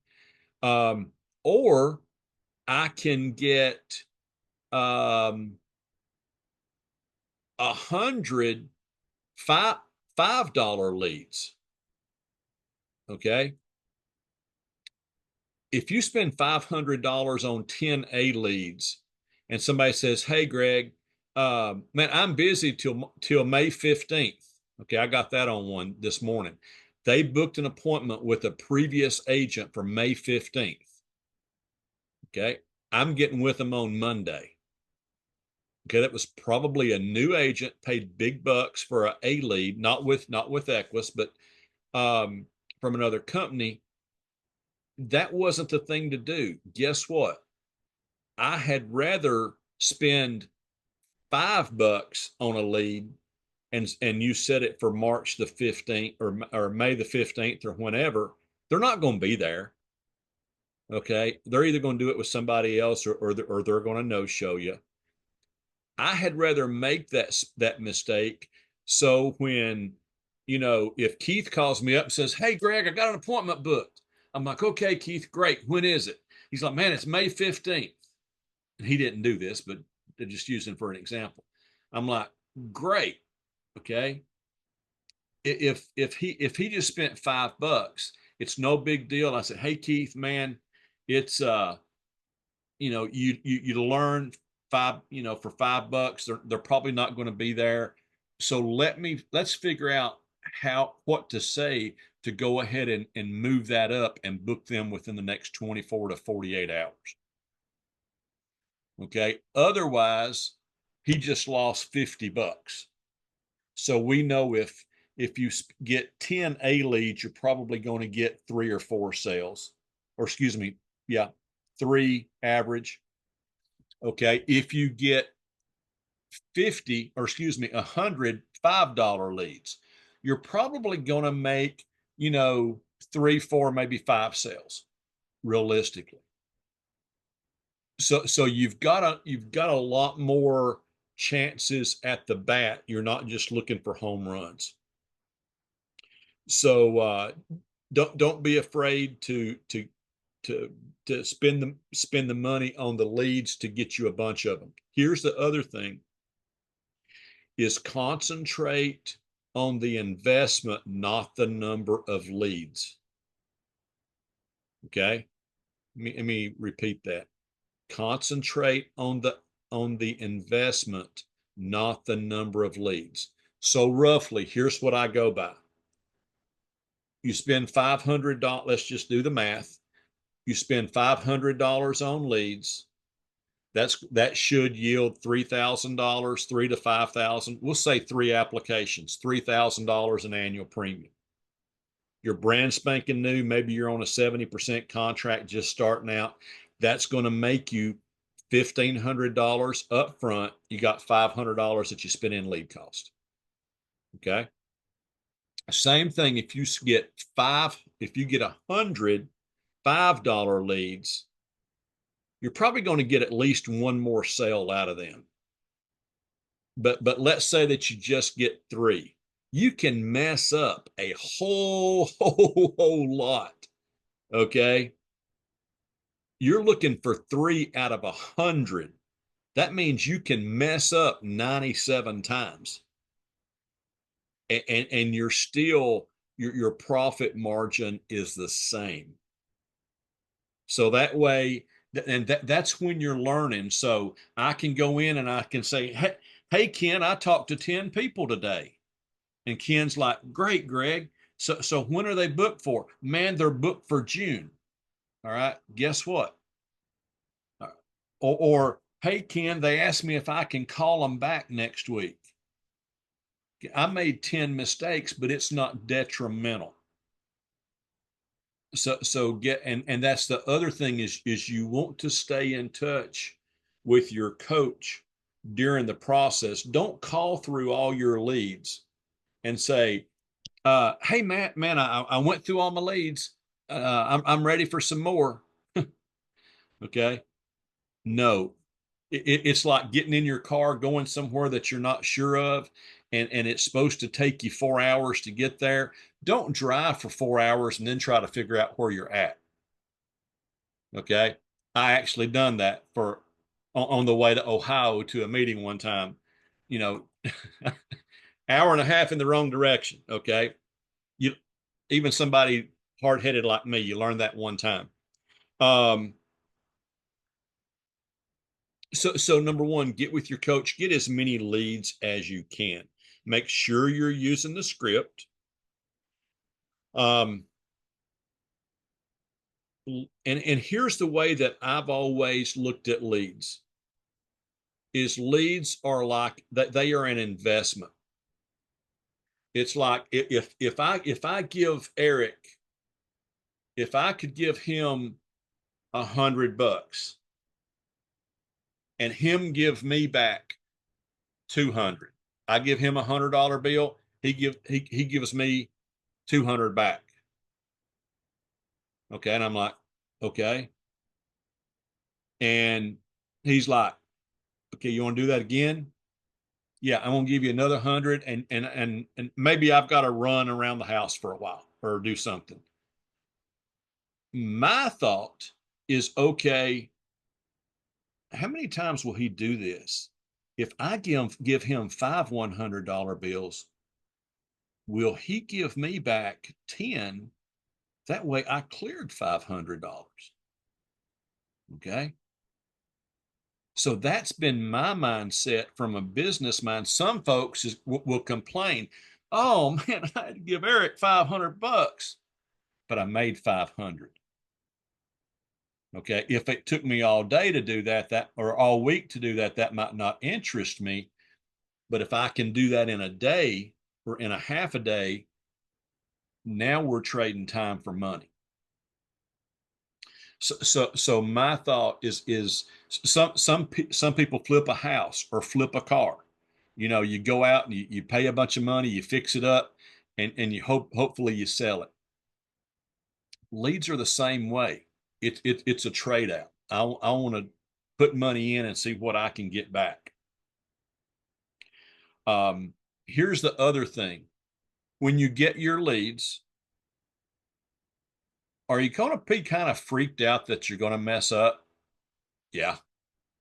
Or I can get 100 $5 leads. Okay. If you spend $500 on 10 A leads and somebody says, "Hey, Greg, man, I'm busy till May 15th. Okay. I got that on one this morning. They booked an appointment with a previous agent for May 15th. Okay. I'm getting with them on Monday. Okay, that was probably a new agent, paid big bucks for a lead, not with Equus, but from another company. That wasn't the thing to do. Guess what? I had rather spend $5 on a lead, and you set it for March the 15th or May the 15th or whenever. They're not going to be there. Okay, they're either going to do it with somebody else, or they're going to no show you. I had rather make that mistake. So when, if Keith calls me up and says, "Hey, Greg, I got an appointment booked." I'm like, "Okay, Keith, great. When is it?" He's like, "Man, it's May 15th. And he didn't do this, but just using for an example. I'm like, "Great. Okay. If he just spent $5, it's no big deal." And I said, "Hey, Keith, man, it's you learn for $5, they're probably not going to be there. So let's figure out what to say to go ahead and move that up and book them within the next 24 to 48 hours." Okay. Otherwise, he just lost $50. So we know if you get 10 A leads, you're probably going to get 3 or 4 sales, or excuse me, yeah, 3 average. Okay. If you get 100 $5 leads, you're probably going to make, 3, 4, maybe 5 sales realistically. So you've got a lot more chances at the bat. You're not just looking for home runs. So don't be afraid to spend the money on the leads to get you a bunch of them. Here's the other thing: is concentrate on the investment, not the number of leads. Okay, let me repeat that. Concentrate on the investment, not the number of leads. So roughly, here's what I go by. You spend $500. Let's just do the math. You spend $500 on leads. That should yield $3,000, $3,000 to $5,000. We'll say 3 applications, $3,000 in annual premium. You're brand spanking new. Maybe you're on a 70% contract just starting out. That's going to make you $1,500 up front. You got $500 that you spend in lead cost. Okay. Same thing if you get 100 $5 leads, you're probably going to get at least one more sale out of them. But let's say that you just get 3. You can mess up a whole lot. Okay. You're looking for 3 out of 100. That means you can mess up 97 times. And you're still, your profit margin is the same. So that way, and that's when you're learning. So I can go in and I can say, hey, Ken, I talked to 10 people today. And Ken's like, great, Greg. So when are they booked for? Man, they're booked for June. All right. Guess what? Or hey, Ken, they asked me if I can call them back next week. I made 10 mistakes, but it's not detrimental. So get, and that's the other thing is you want to stay in touch with your coach during the process. Don't call through all your leads and say, hey, Matt, man, I went through all my leads. I'm ready for some more. Okay. No, it's like getting in your car, going somewhere that you're not sure of, and it's supposed to take you 4 hours to get there. Don't drive for 4 hours and then try to figure out where you're at. Okay. I actually done that on the way to Ohio to a meeting one time, hour and a half in the wrong direction. Okay. Even somebody hard-headed like me, you learn that one time. So number one, get with your coach, get as many leads as you can. Make sure you're using the script. And here's the way that I've always looked at leads is leads are like that. They are an investment. It's like if I give Eric, if I could give him $100 and him give me back 200, I give him $100 bill. He gives me 200 back. Okay. And I'm like, okay. And he's like, okay, you want to do that again? Yeah, I'm gonna give you another 100, and maybe I've got to run around the house for a while or do something. My thought is, okay, how many times will he do this? If I give him 5 $100 bills, will he give me back 10? That way I cleared $500. Okay. So that's been my mindset from a business mind. Some folks will complain, oh man, I had to give Eric $500, but I made 500. Okay. If it took me all day to do that or all week to do that might not interest me. But if I can do that in a day or in a half a day, now we're trading time for money. So my thought is some people flip a house or flip a car. You go out and you pay a bunch of money, you fix it up, and you hopefully you sell it. Leads are the same way. It's a trade out. I want to put money in and see what I can get back. Here's the other thing. When you get your leads, are you going to be kind of freaked out that you're going to mess up? Yeah.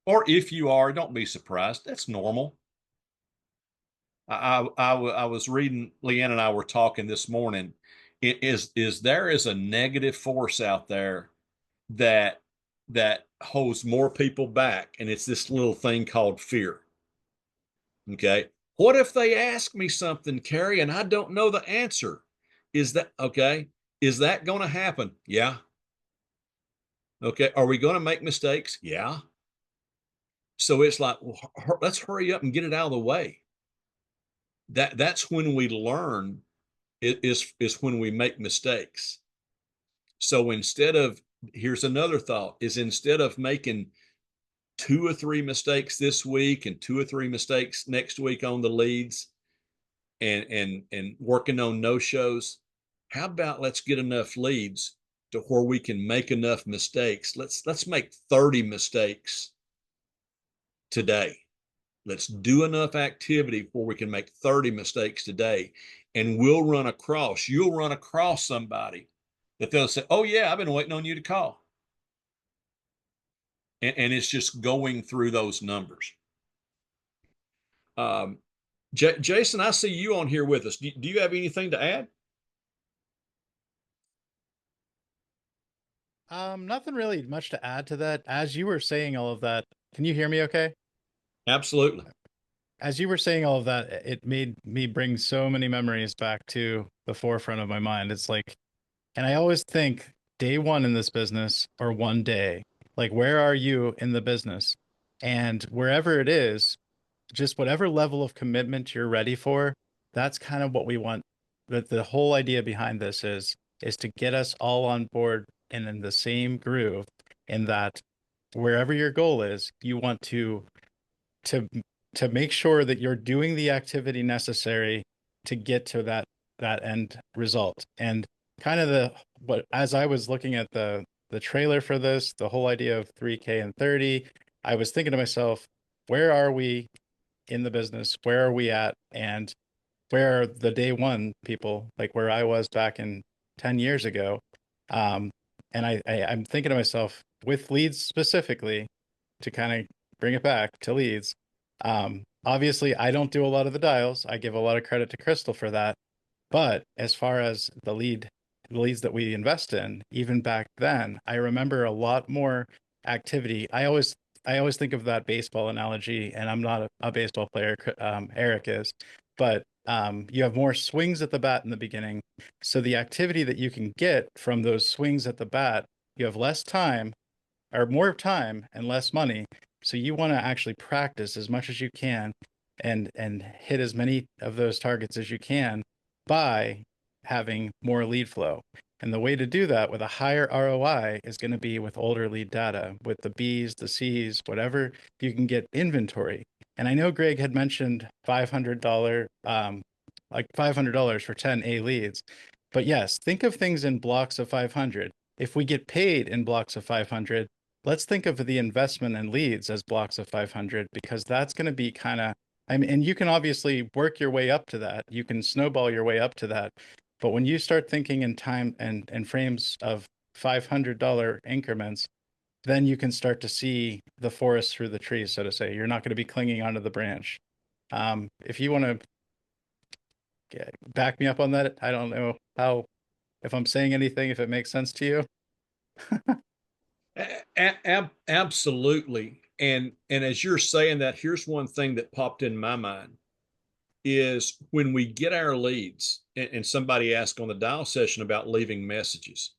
Or if you are, don't be surprised. That's normal. I was reading, Leanne and I were talking this morning. There is a negative force out there that holds more people back, and it's this little thing called fear. Okay. What if they ask me something, Carrie, and I don't know the answer? Is that okay? Is that going to happen? Yeah. Okay. Are we going to make mistakes? Yeah. So it's like, well, let's hurry up and get it out of the way. That's when we learn. Is when we make mistakes. So here's another thought: is instead of making 2 or 3 mistakes this week and 2 or 3 mistakes next week on the leads, and working on no shows, how about let's get enough leads to where we can make enough mistakes. Let's make 30 mistakes today. Let's do enough activity where we can make 30 mistakes today, and you'll run across somebody that they'll say, oh yeah, I've been waiting on you to call. And it's just going through those numbers. Jason, I see you on here with us. Do you have anything to add? Nothing really much to add to that. As you were saying all of that, can you hear me okay? Absolutely. As you were saying all of that, it made me bring so many memories back to the forefront of my mind. It's like, and I always think day one in this business, or one day, like, where are you in the business? And wherever it is, just whatever level of commitment you're ready for, that's kind of what we want. The whole idea behind this is to get us all on board and in the same groove, in that wherever your goal is, you want to to make sure that you're doing the activity necessary to get to that end result. And kind of as I was looking at the trailer for this, the whole idea of 3K and 30, I was thinking to myself, where are we in the business? Where are we at? And where are the day one people, like where I was back in 10 years ago? And I'm thinking to myself, with leads specifically, to kind of bring it back to leads. Obviously, I don't do a lot of the dials. I give a lot of credit to Crystal for that. But as far as the leads that we invest in, even back then, I remember a lot more activity. I always think of that baseball analogy, and I'm not a baseball player. Eric is, but you have more swings at the bat in the beginning. So the activity that you can get from those swings at the bat, you have less time, or more time and less money. So you want to actually practice as much as you can and hit as many of those targets as you can by having more lead flow. And the way to do that with a higher ROI is going to be with older lead data, with the Bs, the Cs, whatever you can get inventory. And I know Greg had mentioned $500, like $500 for 10 A leads. But yes, think of things in blocks of 500. If we get paid in blocks of 500, let's think of the investment in leads as blocks of 500, because that's going to be kind of, I mean, and you can obviously work your way up to that. You can snowball your way up to that. But when you start thinking in time and frames of $500 increments, then you can start to see the forest through the trees, so to say. You're not going to be clinging onto the branch. If you want to back me up on that, I don't know if I'm saying anything, if it makes sense to you. Absolutely. And as you're saying that, here's one thing that popped in my mind is when we get our leads, and somebody asked on the dial session about leaving messages.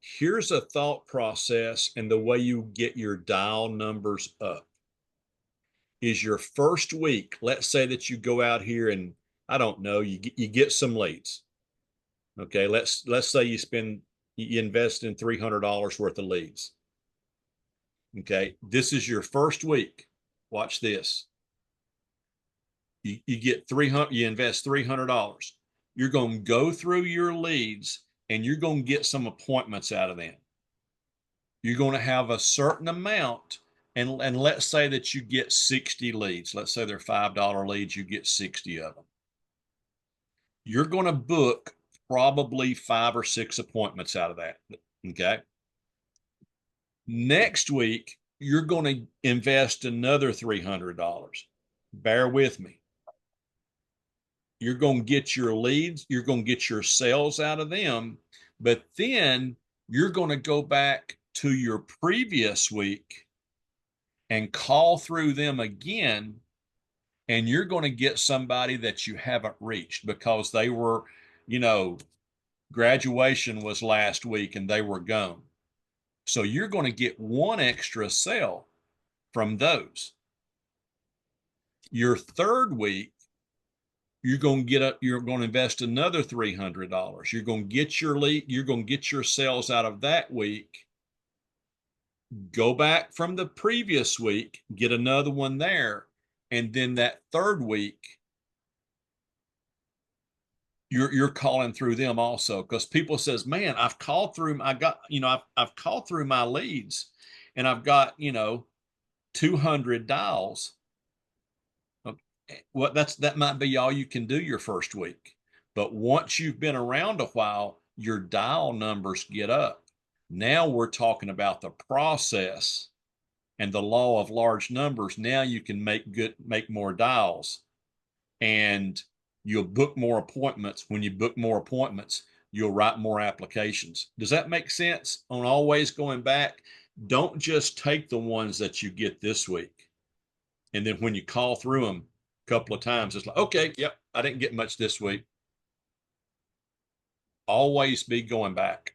Here's a thought process, and the way you get your dial numbers up is your first week. Let's say that you go out here and, I don't know, you get some leads. Okay, let's say you invest in $300 worth of leads. Okay, this is your first week. Watch this. You get 300, you invest $300. You're going to go through your leads and you're going to get some appointments out of them. You're going to have a certain amount, and let's say that you get 60 leads. Let's say they're $5 leads, you get 60 of them. You're going to book probably 5 or 6 appointments out of that. Okay. Next week, you're going to invest another $300. Bear with me. You're going to get your leads, you're going to get your sales out of them, but then you're going to go back to your previous week and call through them again, and you're going to get somebody that you haven't reached because they were, graduation was last week and they were gone. So you're going to get one extra sale from those. Your third week, you're going to invest another $300. You're going to get your lead, you're going to get your sales out of that week. Go back from the previous week, get another one there, and then that third week, you're calling through them also, because people says, man, I've called through, I've called through my leads, and I've got 200 dials. Well, that might be all you can do your first week. But once you've been around a while, your dial numbers get up. Now we're talking about the process and the law of large numbers. Now you can make more dials, and you'll book more appointments. When you book more appointments, you'll write more applications. Does that make sense on always going back? Don't just take the ones that you get this week, and then when you call through them couple of times, it's like, okay, yep, I didn't get much this week. Always be going back.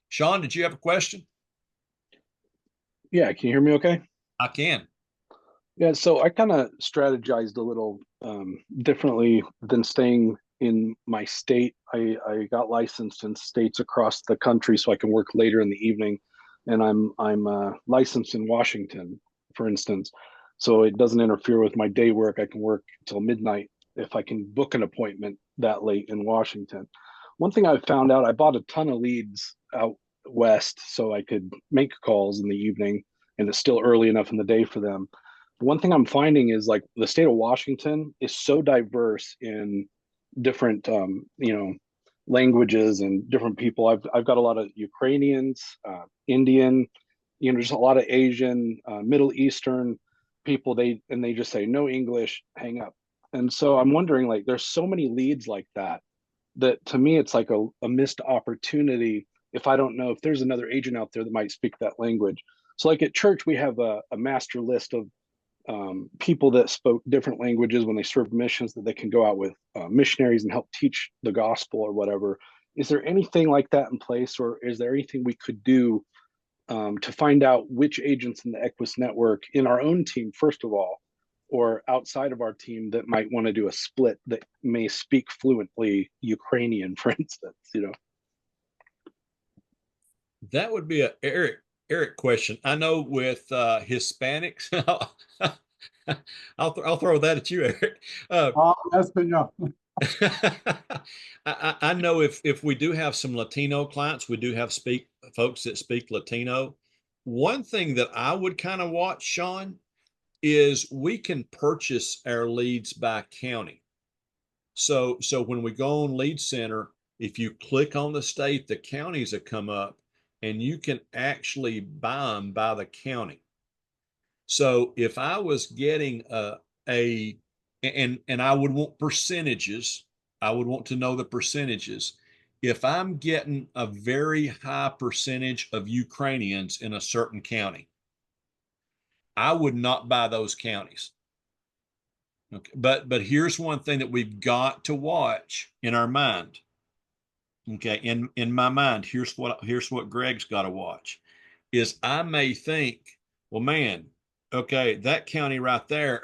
Sean, did you have a question? Yeah, can you hear me okay? I can. Yeah, so I kind of strategized a little differently than staying in my state. I got licensed in states across the country so I can work later in the evening, and I'm licensed in Washington, for instance. So it doesn't interfere with my day work. I can work till midnight if I can book an appointment that late in Washington. One thing I found out, I bought a ton of leads out west so I could make calls in the evening, and it's still early enough in the day for them. One thing I'm finding is like the state of Washington is so diverse in different languages and different people. I've got a lot of Ukrainians, Indian, just a lot of Asian, Middle Eastern people. They just say no English, hang up. And so I'm wondering, like, there's so many leads like that to me it's like a missed opportunity if I don't know if there's another agent out there that might speak that language. So like at church, we have a master list of people that spoke different languages when they served missions, that they can go out with missionaries and help teach the gospel or whatever. Is there anything like that in place, or is there anything we could do to find out which agents in the Equus network, in our own team, first of all, or outside of our team, that might want to do a split that may speak fluently Ukrainian, for instance, That would be a Eric question. I know with Hispanics, I'll throw that at you, Eric. That's been I know if we do have some Latino clients, we do have folks that speak Latino. One thing that I would kind of watch, Sean, is we can purchase our leads by county. So when we go on Lead Center, if you click on the state, the counties that come up, and you can actually buy them by the county. So if I was getting and I would want percentages, I would want to know the percentages. If I'm getting a very high percentage of Ukrainians in a certain county, I would not buy those counties. Okay. But here's one thing that we've got to watch in our mind. Okay, in my mind, here's what Greg's got to watch, is I may think, well, man, okay, that county right there,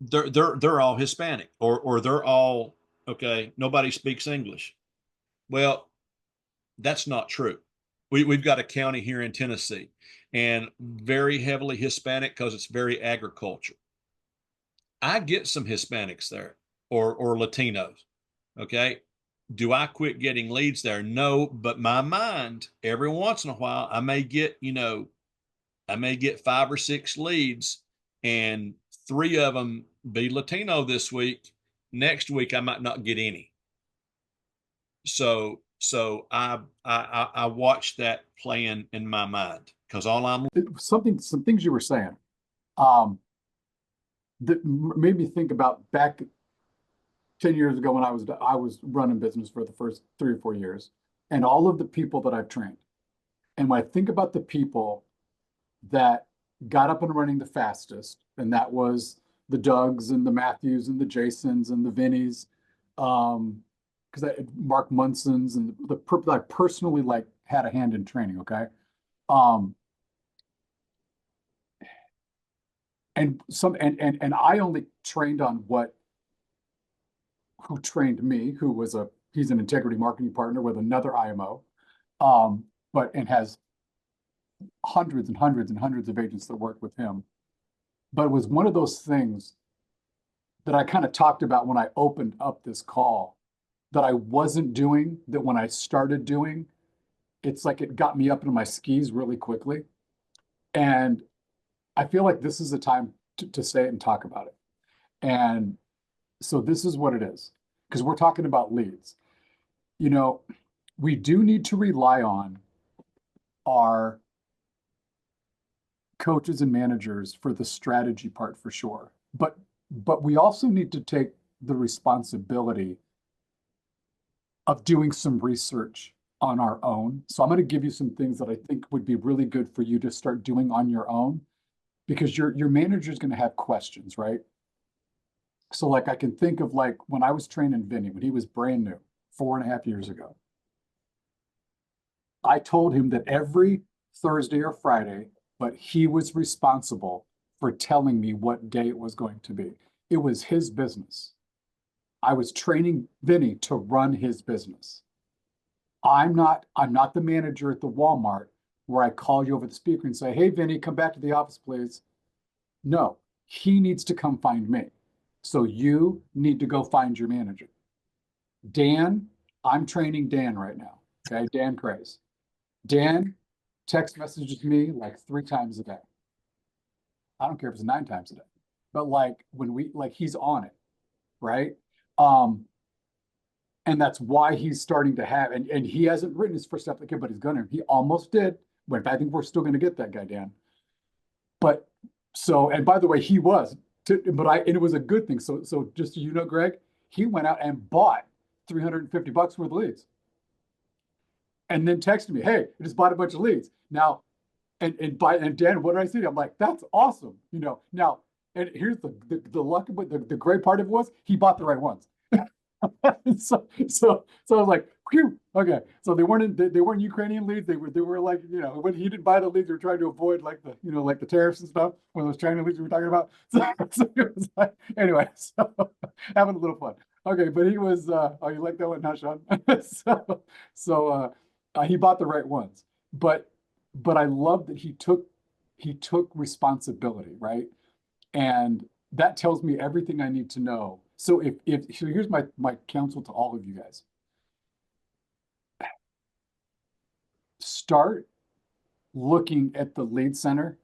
they're all Hispanic, or they're all, okay, nobody speaks English. Well, that's not true. We've got a county here in Tennessee, and very heavily Hispanic because it's very agriculture. I get some Hispanics there or Latinos. Okay. Do I quit getting leads there? No, but my mind, every once in a while, I may get 5 or 6 leads, and 3 of them be Latino this week. Next week, I might not get any. So I watch that playing in my mind, because all I'm Some things you were saying that made me think about back 10 years ago when I was running business for the first 3 or 4 years, and all of the people that I've trained. And when I think about the people that got up and running the fastest, and that was the Dougs and the Matthews and the Jasons and the Vinnies, because Mark Munson's and the I personally like had a hand in training. Okay. And I only trained on who trained me, he's an integrity marketing partner with another IMO, and has hundreds and hundreds and hundreds of agents that work with him. But it was one of those things that I kind of talked about when I opened up this call that I wasn't doing, that when I started doing, it's like it got me up into my skis really quickly. And I feel like this is the time to say it and talk about it. And so this is what it is, because we're talking about leads. We do need to rely on our coaches and managers for the strategy part for sure. But we also need to take the responsibility of doing some research on our own. So I'm going to give you some things that I think would be really good for you to start doing on your own, because your manager is going to have questions, right? So like I can think of like when I was training Vinny, when he was brand new 4.5 years ago, I told him that every Thursday or Friday, but he was responsible for telling me what day it was going to be. It was his business. I was training Vinny to run his business. I'm not the manager at the Walmart where I call you over the speaker and say, "Hey, Vinny, come back to the office, please." No, he needs to come find me. So you need to go find your manager. Dan, I'm training Dan right now. Okay, Dan Craze. Dan text messages me like 3 times a day. I don't care if it's 9 times a day, but like he's on it, right? And that's why he's starting to have, and he hasn't written his first application, but he's gonna. He almost did. But I think we're still gonna get that guy, Dan. But so, and by the way, he was, and it was a good thing. So just so Greg, he went out and bought $350 worth of leads, and then texted me, "Hey, I just bought a bunch of leads now." And Dan, what did I say? I'm like, "That's awesome," Now, and here's the luck, but the great part of it was he bought the right ones. so I was like, "Phew, okay." So they weren't Ukrainian leads. They were like, when he didn't buy the leads, they were trying to avoid like the tariffs and stuff. One of those China leads we were talking about. So it was like, anyway, so having a little fun. Okay, but he was. Oh, you like that one, huh, Sean? so he bought the right ones, but I love that he took responsibility, right? And that tells me everything I need to know. So so here's my counsel to all of you guys. Start looking at the lead center.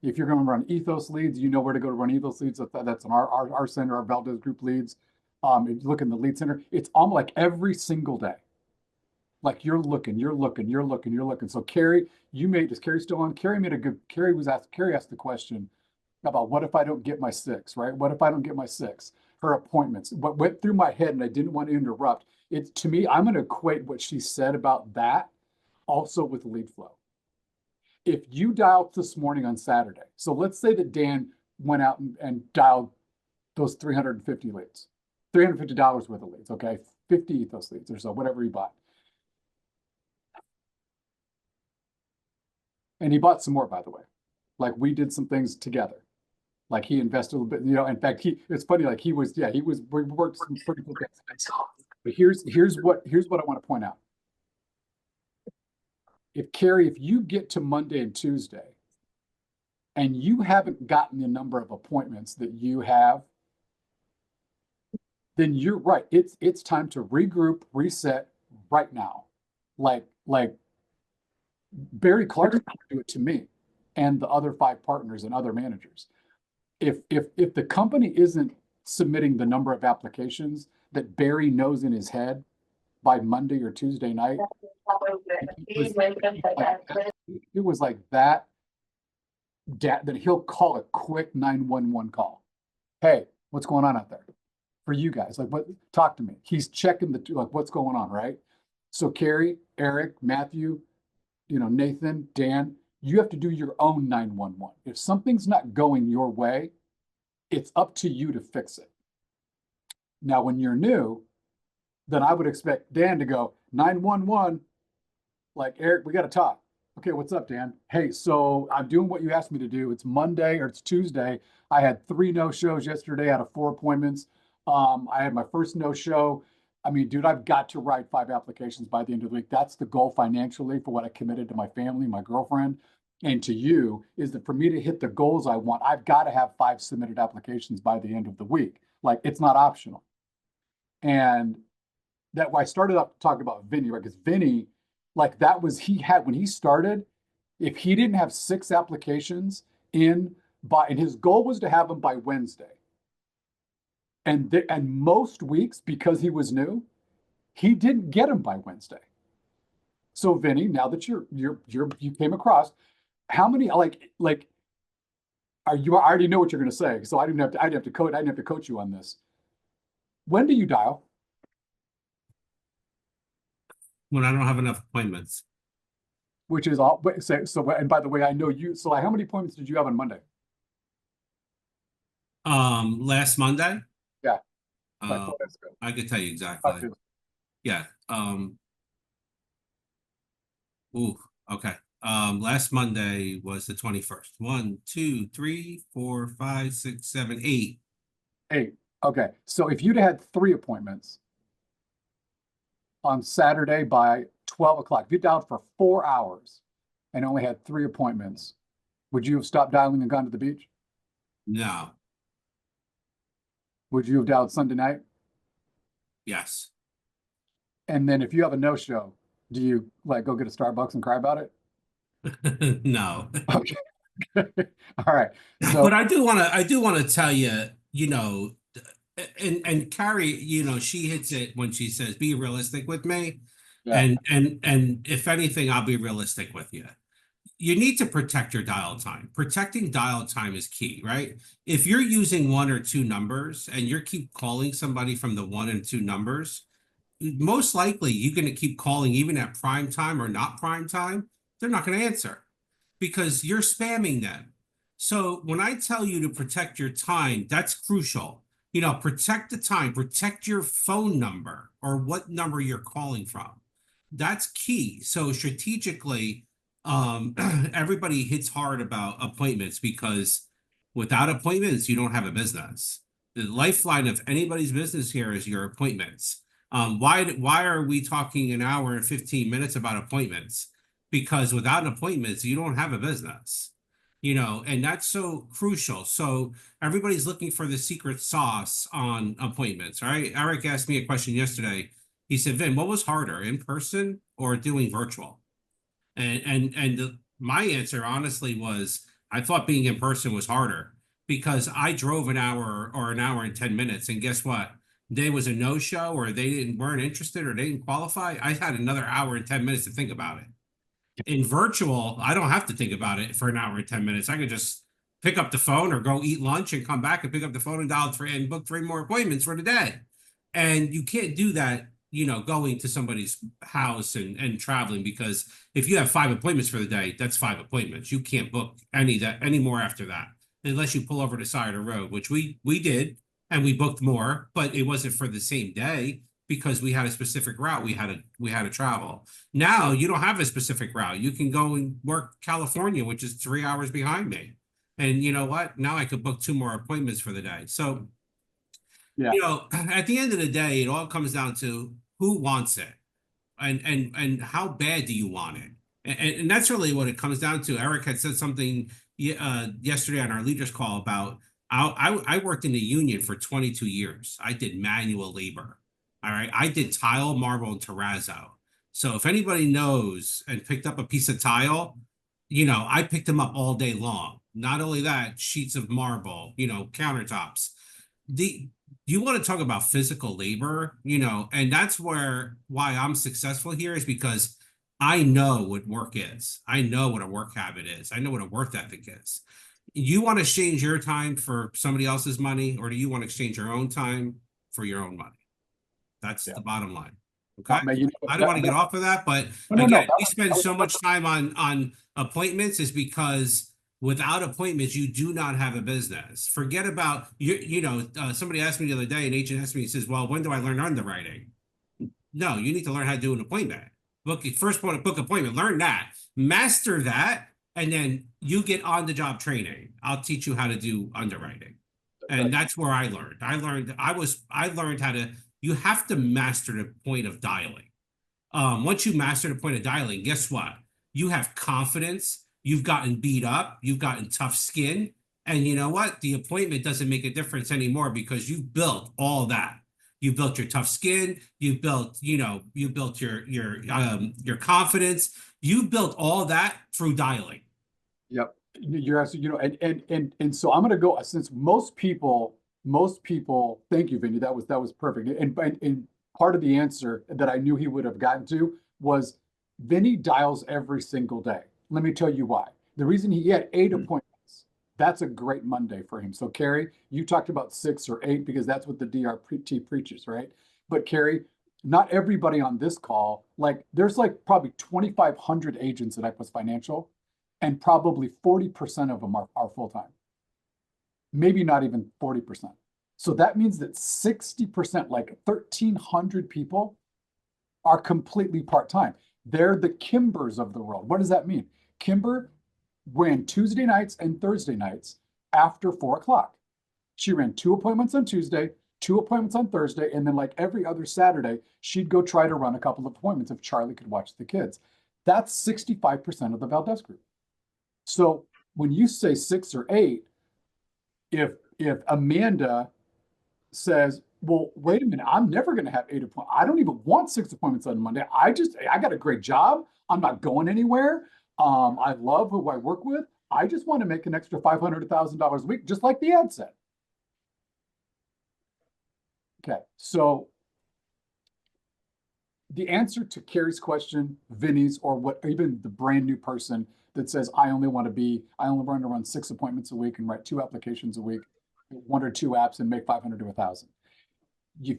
If you're going to run Ethos leads, you know where to go to run Ethos leads. That's on our center, our Valdez Group leads. If you look in the lead center, it's almost like every single day. Like you're looking. So Carrie, is Carrie still on? Carrie asked the question about what if I don't get my 6, right? What if I don't get my 6? Her appointments. What went through my head, and I didn't want to interrupt. To me, I'm going to equate what she said about that also with lead flow. If you dialed this morning on Saturday, so let's say that Dan went out and dialed those 350 leads, $350 worth of leads, okay? 50 Ethos leads or so, whatever he bought. And he bought some more, by the way. Like we did some things together. Like he invested a little bit, in fact, it's funny, like we worked some pretty cool things. But here's what I want to point out. If Carrie, if you get to Monday and Tuesday and you haven't gotten the number of appointments that you have, then you're right. It's time to regroup, reset right now. Like Barry Clark do it to me and the other 5 partners and other managers. If the company isn't submitting the number of applications that Barry knows in his head by Monday or Tuesday night, it was like that, that he'll call a quick 911 call. Hey, what's going on out there? For you guys, like, what? Talk to me. He's checking like what's going on, right? So Carrie, Eric, Matthew, Nathan, Dan, you have to do your own 911. If something's not going your way, it's up to you to fix it. Now, when you're new, then I would expect Dan to go 911, like, Eric, we got to talk. Okay, what's up, Dan? Hey, so I'm doing what you asked me to do. It's Monday or it's Tuesday. I had 3 no-shows yesterday out of 4 appointments. I had my first no-show. I mean, dude, I've got to write 5 applications by the end of the week. That's the goal financially for what I committed to my family, my girlfriend, and to you, is that for me to hit the goals I want, I've got to have 5 submitted applications by the end of the week. Like, it's not optional. And that why I started up talking about Vinny, right? Because Vinny, like, that was, when he started, if he didn't have 6 applications and his goal was to have them by Wednesday. And most weeks, because he was new, he didn't get them by Wednesday. So Vinny, now that you came across, how many I already know what you're going to say, so I didn't have to coach you on this. When do you dial? When I don't have enough appointments. Which is all. So and by the way, I know you. So how many appointments did you have on Monday? Last Monday. Yeah. I could tell you exactly. Yeah. Okay. Last Monday was the 21st. 1, 2, 3, 4, 5, 6, 7, 8. 8. Okay. So if you'd had 3 appointments on Saturday by 12 o'clock, if you dialed for 4 hours and only had 3 appointments, would you have stopped dialing and gone to the beach? No. Would you have dialed Sunday night? Yes. And then if you have a no-show, do you go get a Starbucks and cry about it? No. Okay. All right. So, but I do want to tell you, and Carrie, she hits it when she says, be realistic with me. Yeah. And if anything, I'll be realistic with you. You need to protect your dial time. Protecting dial time is key, right? If you're using 1 or 2 numbers and you keep calling somebody from the 1 and 2 numbers, most likely you're going to keep calling even at prime time or not prime time. They're not going to answer because you're spamming them. So when I tell you to protect your time, that's crucial. Protect the time, protect your phone number or what number you're calling from. That's key. So strategically, everybody hits hard about appointments because without appointments, you don't have a business. The lifeline of anybody's business here is your appointments. Why are we talking an hour and 15 minutes about appointments? Because without appointments, you don't have a business, and that's so crucial. So everybody's looking for the secret sauce on appointments, right? Eric asked me a question yesterday. He said, Vin, what was harder, in person or doing virtual? And my answer honestly was, I thought being in person was harder because I drove an hour or an hour and 10 minutes. And guess what? There was a no-show or they weren't interested or they didn't qualify. I had another hour and 10 minutes to think about it. In virtual, I don't have to think about it for an hour and 10 minutes. I could just pick up the phone or go eat lunch and come back and pick up the phone and dial 3 and book 3 more appointments for the day. And you can't do that, going to somebody's house and traveling, because if you have 5 appointments for the day, that's 5 appointments. You can't book any more after that, unless you pull over the side of the road, which we did, and we booked more, but it wasn't for the same day because we had a specific route we had to travel. Now you don't have a specific route. You can go and work California, which is 3 hours behind me. And you know what? Now I could book 2 more appointments for the day. So, yeah. At the end of the day, it all comes down to who wants it and how bad do you want it? And that's really what it comes down to. Eric had said something yesterday on our leaders call about I worked in the union for 22 years. I did manual labor. All right. I did tile, marble, and terrazzo. So if anybody knows and picked up a piece of tile, I picked them up all day long. Not only that, sheets of marble, countertops. You want to talk about physical labor, and that's why I'm successful here is because I know what work is. I know what a work habit is. I know what a work ethic is. You want to exchange your time for somebody else's money, or do you want to exchange your own time for your own money? That's the bottom line. Okay. I don't want to get off of that, but again, we spend so much time on appointments is because without appointments, you do not have a business. Forget about somebody asked me the other day, an agent asked me, he says, well, when do I learn underwriting? No, you need to learn how to do an appointment. First point, book appointment, learn that, master that, and then you get on the job training. I'll teach you how to do underwriting. And that's where I learned. I learned how to, you have to master the point of dialing. Once you master the point of dialing, guess what? You have confidence. You've gotten beat up. You've gotten tough skin. And you know what? The appointment doesn't make a difference anymore because you've built all that. You built your tough skin. You built, you built your confidence. You built all that through dialing. Yep. You're actually, and so I'm going to go, since most people, thank you, Vinny. That was perfect. And part of the answer that I knew he would have gotten to was Vinny dials every single day. Let me tell you why. The reason he had 8 appointments, that's a great Monday for him. So Carrie, you talked about 6 or 8 because that's what the DRT preaches, right? But Carrie, not everybody on this call, there's probably 2,500 agents at Equus Financial, and probably 40% of them are full-time. Maybe not even 40%. So that means that 60%, 1,300 people, are completely part-time. They're the Kimbers of the world. What does that mean? Kimber ran Tuesday nights and Thursday nights after 4 o'clock. She ran 2 appointments on Tuesday, 2 appointments on Thursday, and then every other Saturday, she'd go try to run a couple of appointments if Charlie could watch the kids. That's 65% of the Valdez group. So when you say 6 or 8, if Amanda says, well, wait a minute, I'm never going to have 8 appointments. I don't even want 6 appointments on Monday. I got a great job. I'm not going anywhere. I love who I work with. I just want to make an extra $500, $1,000 a week, just like the ad said. Okay, so the answer to Carrie's question, Vinny's, or even the brand new person that says, I only want to run 6 appointments a week and write 2 applications a week, 1 or 2 apps and make 500 to 1,000. If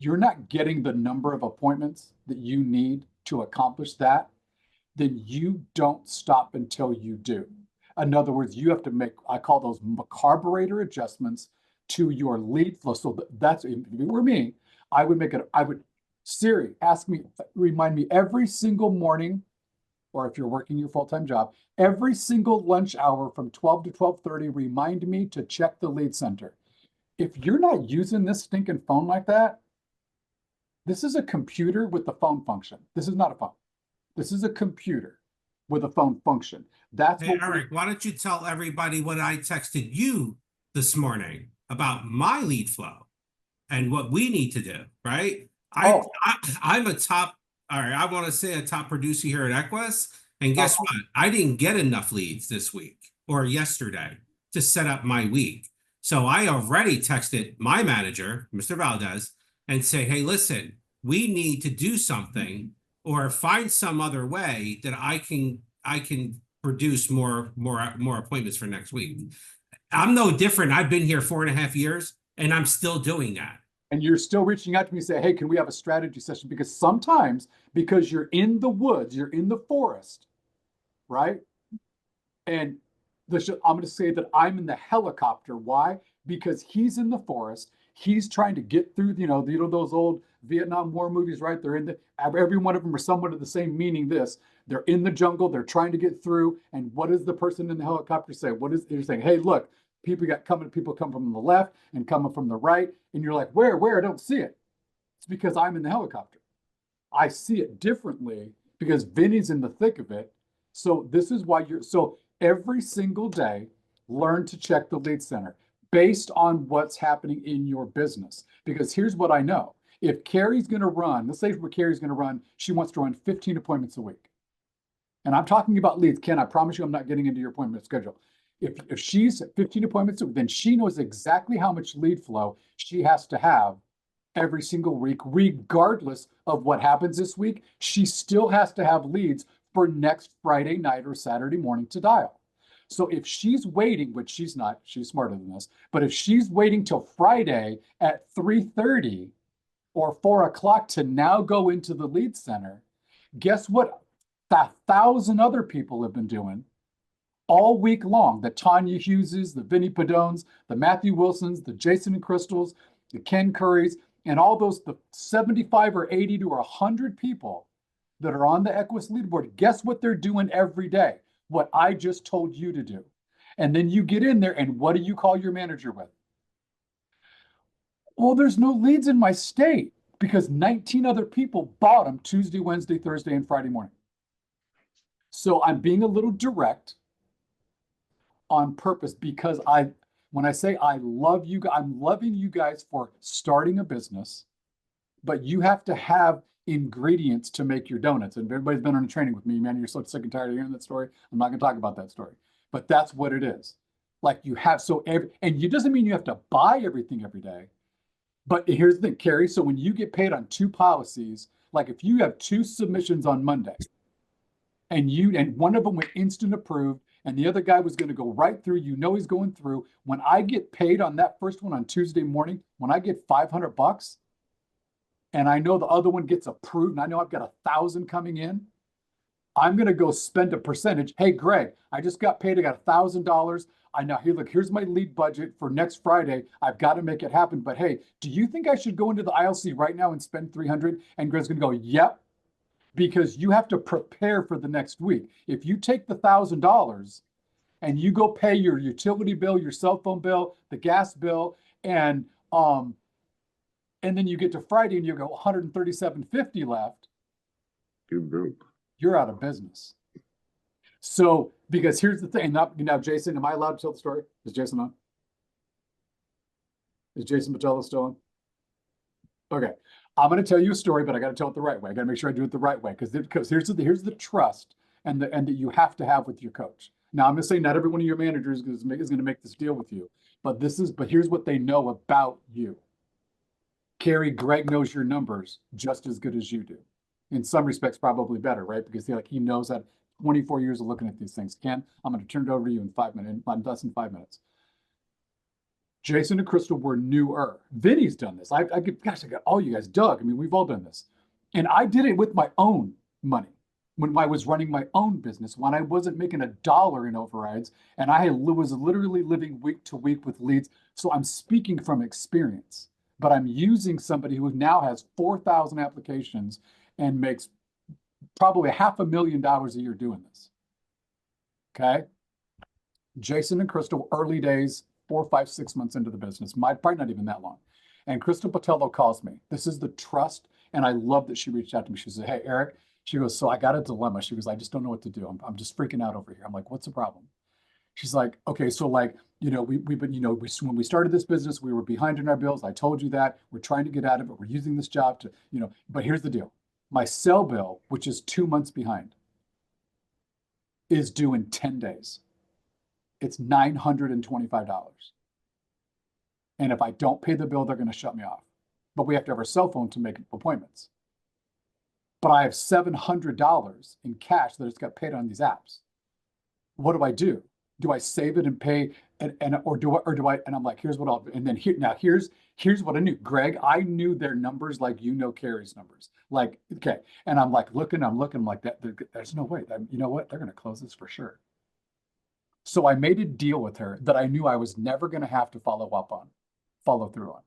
you're not getting the number of appointments that you need to accomplish that, then you don't stop until you do. In other words, you have to make, I call those carburetor adjustments to your lead flow. So that's, if it were me, Siri, remind me every single morning, or if you're working your full-time job, every single lunch hour from 12 to 12:30, remind me to check the lead center. If you're not using this stinking phone like that, this is a computer with the phone function. This is not a phone. This is a computer with a phone function. That's Hey, Eric, why don't you tell everybody what I texted you this morning about my lead flow and what we need to do, right? I'm a top, all right, I want to say a top producer here at Equus. And guess what? I didn't get enough leads this week or yesterday to set up my week. So I already texted my manager, Mr. Valdez, and say, hey, listen, we need to do something or find some other way that I can produce more appointments for next week. I'm no different. I've been here 4.5 years and I'm still doing that. And you're still reaching out to me and say, hey, can we have a strategy session? Because sometimes, because you're in the woods, you're in the forest, right? And I'm going to say that I'm in the helicopter. Why? Because he's in the forest. He's trying to get through, those old Vietnam War movies, right? Every one of them are somewhat of the same meaning. They're in the jungle. They're trying to get through. And what does the person in the helicopter say? They're saying, hey, look, people come from the left and coming from the right. And you're like, where? I don't see it. It's because I'm in the helicopter. I see it differently because Vinny's in the thick of it. So this is why so every single day, learn to check the lead center based on what's happening in your business. Because here's what I know. If Carrie's going to run, let's say what Carrie's going to run, she wants to run 15 appointments a week. And I'm talking about leads. Ken, I promise you I'm not getting into your appointment schedule. If she's at 15 appointments, then she knows exactly how much lead flow she has to have every single week, regardless of what happens this week. She still has to have leads for next Friday night or Saturday morning to dial. So if she's waiting, which she's not, she's smarter than this, but if she's waiting till Friday at 3:30 or 4 o'clock to now go into the lead center, guess what 1,000 other people have been doing all week long? The Tanya Hugheses, the Vinnie Padones, the Matthew Wilsons, the Jason and Crystals, the Ken Currys, and all those, the 75 or 80 to 100 people that are on the Equus leaderboard. Guess what they're doing every day? What I just told you to do. And then you get in there, and what do you call your manager with? Well, there's no leads in my state because 19 other people bought them Tuesday, Wednesday, Thursday, and Friday morning. So I'm being a little direct on purpose because when I say I love you, I'm loving you guys for starting a business, but you have to have ingredients to make your donuts. And everybody's been on a training with me, man, you're so sick and tired of hearing that story. I'm not going to talk about that story, but that's what it is. Like you have, and it doesn't mean you have to buy everything every day. But here's the thing, Carrie. So when you get paid on 2 policies, like if you have 2 submissions on Monday, and one of them went instant approved, and the other guy was going to go right through, he's going through. When I get paid on that first one on Tuesday morning, when I get $500, and I know the other one gets approved, and I know I've got 1,000 coming in, I'm going to go spend a percentage. Hey, Greg, I just got paid. I got $1,000. I know, here, look, here's my lead budget for next Friday. I've got to make it happen. But hey, do you think I should go into the ILC right now and spend 300? And Greg's going to go, yep, because you have to prepare for the next week. If you take the $1,000 and you go pay your utility bill, your cell phone bill, the gas bill, and then you get to Friday and you go $137.50 left, You're broke. You're out of business. So, because here's the thing. Now, Jason, am I allowed to tell the story? Is Jason on? Is Jason Patello still on? Okay. I'm going to tell you a story, but I got to tell it the right way. I got to make sure I do it the right way because here's the trust and that you have to have with your coach. Now, I'm going to say not every one of your managers is going to make this deal with you, but here's what they know about you. Carrie, Greg knows your numbers just as good as you do. In some respects, probably better, right? Because he knows that 24 years of looking at these things. Ken, I'm going to turn it over to you in 5 minutes, less than 5 minutes. Jason and Crystal were newer. Vinny's done this. I got all you guys. Doug, I mean, we've all done this. And I did it with my own money when I was running my own business, when I wasn't making $1 in overrides, and I was literally living week to week with leads. So I'm speaking from experience, but I'm using somebody who now has 4,000 applications and makes probably $500,000 a year doing this. Okay. Jason and Crystal, early days, 4, 5, 6 months into the business, probably not even that long. And Crystal Patello calls me. This is the trust. And I love that she reached out to me. She said, hey, Eric, she goes, so I got a dilemma. She goes, I just don't know what to do. I'm just freaking out over here. I'm like, what's the problem? She's like, okay, so like, we've been, when we started this business, we were behind in our bills. I told you that. We're trying to get out of it. We're using this job to, but here's the deal. My cell bill, which is 2 months behind, is due in 10 days. It's $925. And if I don't pay the bill, they're going to shut me off. But we have to have our cell phone to make appointments. But I have $700 in cash that it's got paid on these apps. What do? Do I save it and pay or do I and I'm like, here's what I'll do. And then here's what I knew. Greg, I knew their numbers like Carrie's numbers. Like, okay. And I'm like I'm like that. There's no way. You know what? They're going to close this for sure. So I made a deal with her that I knew I was never going to have to follow through on.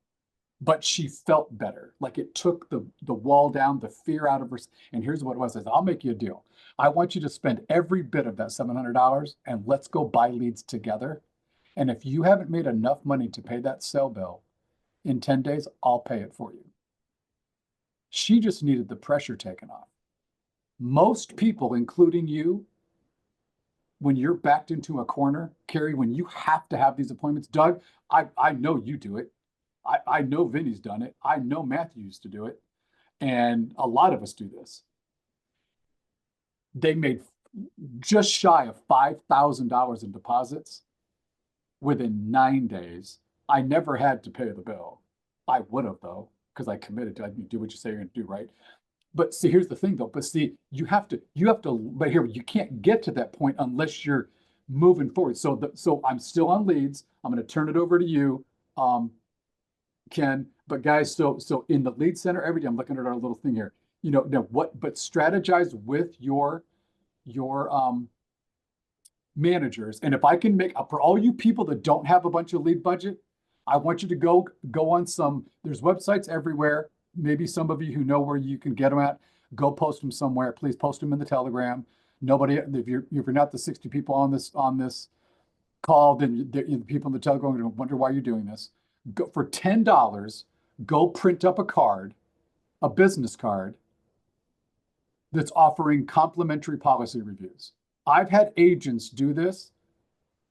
But she felt better. Like it took the wall down, the fear out of her. And here's what it was. I said, I'll make you a deal. I want you to spend every bit of that $700 and let's go buy leads together. And if you haven't made enough money to pay that cell bill in 10 days, I'll pay it for you. She just needed the pressure taken off. Most people, including you, when you're backed into a corner, Carrie, when you have to have these appointments, Doug, I know you do it. I know Vinny's done it. I know Matthew used to do it. And a lot of us do this. They made just shy of $5,000 in deposits within 9 days. I never had to pay the bill. I would have, though, because I committed to do what you say you're going to do, right? But see, here's the thing, though. But see, you have to, but here, you can't get to that point unless you're moving forward. So I'm still on leads. I'm going to turn it over to you, Ken. But guys, so in the lead center every day, I'm looking at our little thing here. Now but strategize with your managers. And if I can make up for all you people that don't have a bunch of lead budget, I want you to go on there's websites everywhere. Maybe some of you who know where you can get them at, go post them somewhere. Please post them in the Telegram. Nobody, if you're not the 60 people on this call, then the people in the Telegram are going to wonder why you're doing this. Go for $10, go print up a business card that's offering complimentary policy reviews. I've had agents do this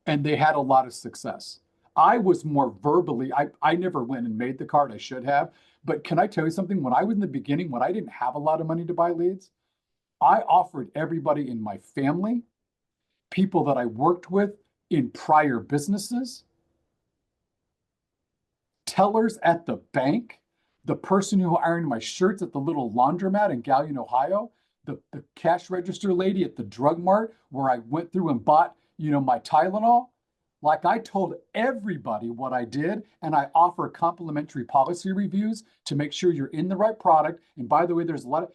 and they had a lot of success. I was more verbally, I never went and made the card. I should have. But can I tell you something? When I was in the beginning, when I didn't have a lot of money to buy leads, I offered everybody in my family, people that I worked with in prior businesses, tellers at the bank, the person who ironed my shirts at the little laundromat in Galion, Ohio, the cash register lady at the drug mart where I went through and bought, my Tylenol. Like, I told everybody what I did, and I offer complimentary policy reviews to make sure you're in the right product. And by the way, there's a lot of,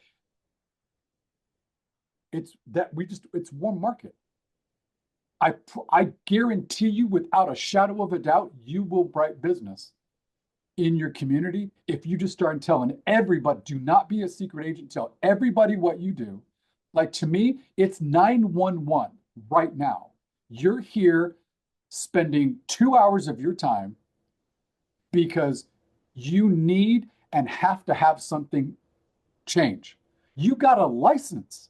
it's warm market. I guarantee you without a shadow of a doubt, you will write business in your community if you just start telling everybody. Do not be a secret agent. Tell everybody what you do. Like, to me, it's 911 right now. You're here spending 2 hours of your time because you need and have to have something change. You got a license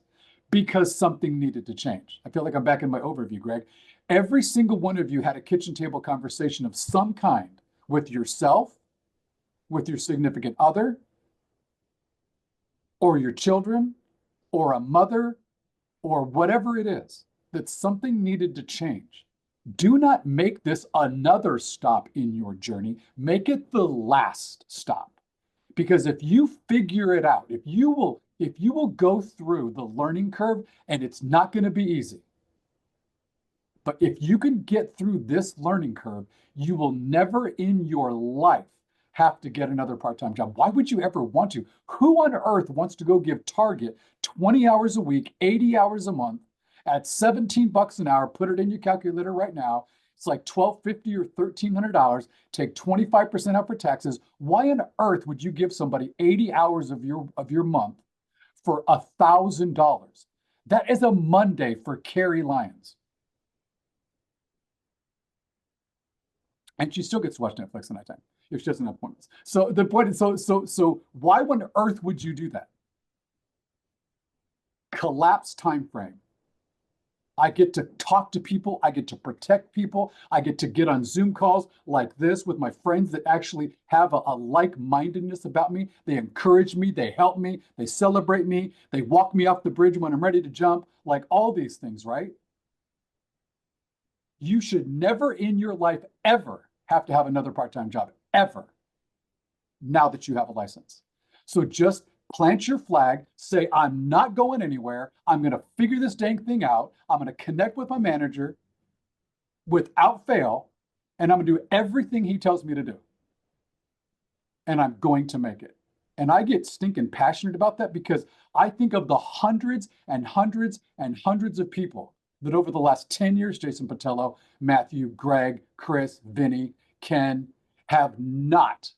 because something needed to change. I feel like I'm back in my overview, Greg. Every single one of you had a kitchen table conversation of some kind with yourself, with your significant other, or your children, or a mother, or whatever it is, that something needed to change. Do not make this another stop in your journey. Make it the last stop. Because if you figure it out, if you will go through the learning curve, and it's not going to be easy, but if you can get through this learning curve, you will never in your life have to get another part-time job. Why would you ever want to? Who on earth wants to go give Target 20 hours a week, 80 hours a month, at $17 an hour? Put it in your calculator right now. It's like $1,250 or $1,300. Take 25% out for taxes. Why on earth would you give somebody 80 hours of your month for $1,000? That is a Monday for Carrie Lyons. And she still gets to watch Netflix at nighttime if she doesn't have appointments. So the point is, so why on earth would you do that? Collapse time frame. I get to talk to people. I get to protect people. I get to get on Zoom calls like this with my friends that actually have a like-mindedness about me. They encourage me. They help me. They celebrate me. They walk me off the bridge when I'm ready to jump. Like, all these things, right? You should never in your life ever have to have another part-time job, ever, now that you have a license. So just plant your flag, say, I'm not going anywhere. I'm going to figure this dang thing out. I'm going to connect with my manager without fail, and I'm going to do everything he tells me to do. And I'm going to make it. And I get stinking passionate about that because I think of the hundreds and hundreds and hundreds of people that over the last 10 years, Jason Patello, Matthew, Greg, Chris, Vinny, Ken, have not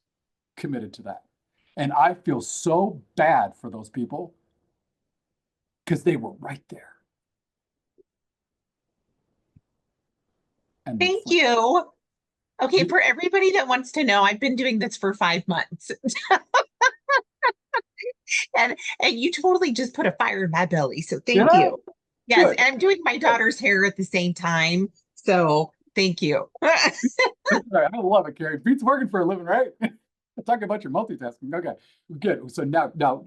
committed to that. And I feel so bad for those people because they were right there. And thank you. Okay, for everybody that wants to know, I've been doing this for 5 months. and you totally just put a fire in my belly. So thank you. Yes, Good. I'm doing my daughter's hair at the same time. So thank you. I love it, Carrie. Beats working for a living, right? Talking about your multitasking. Okay, good. So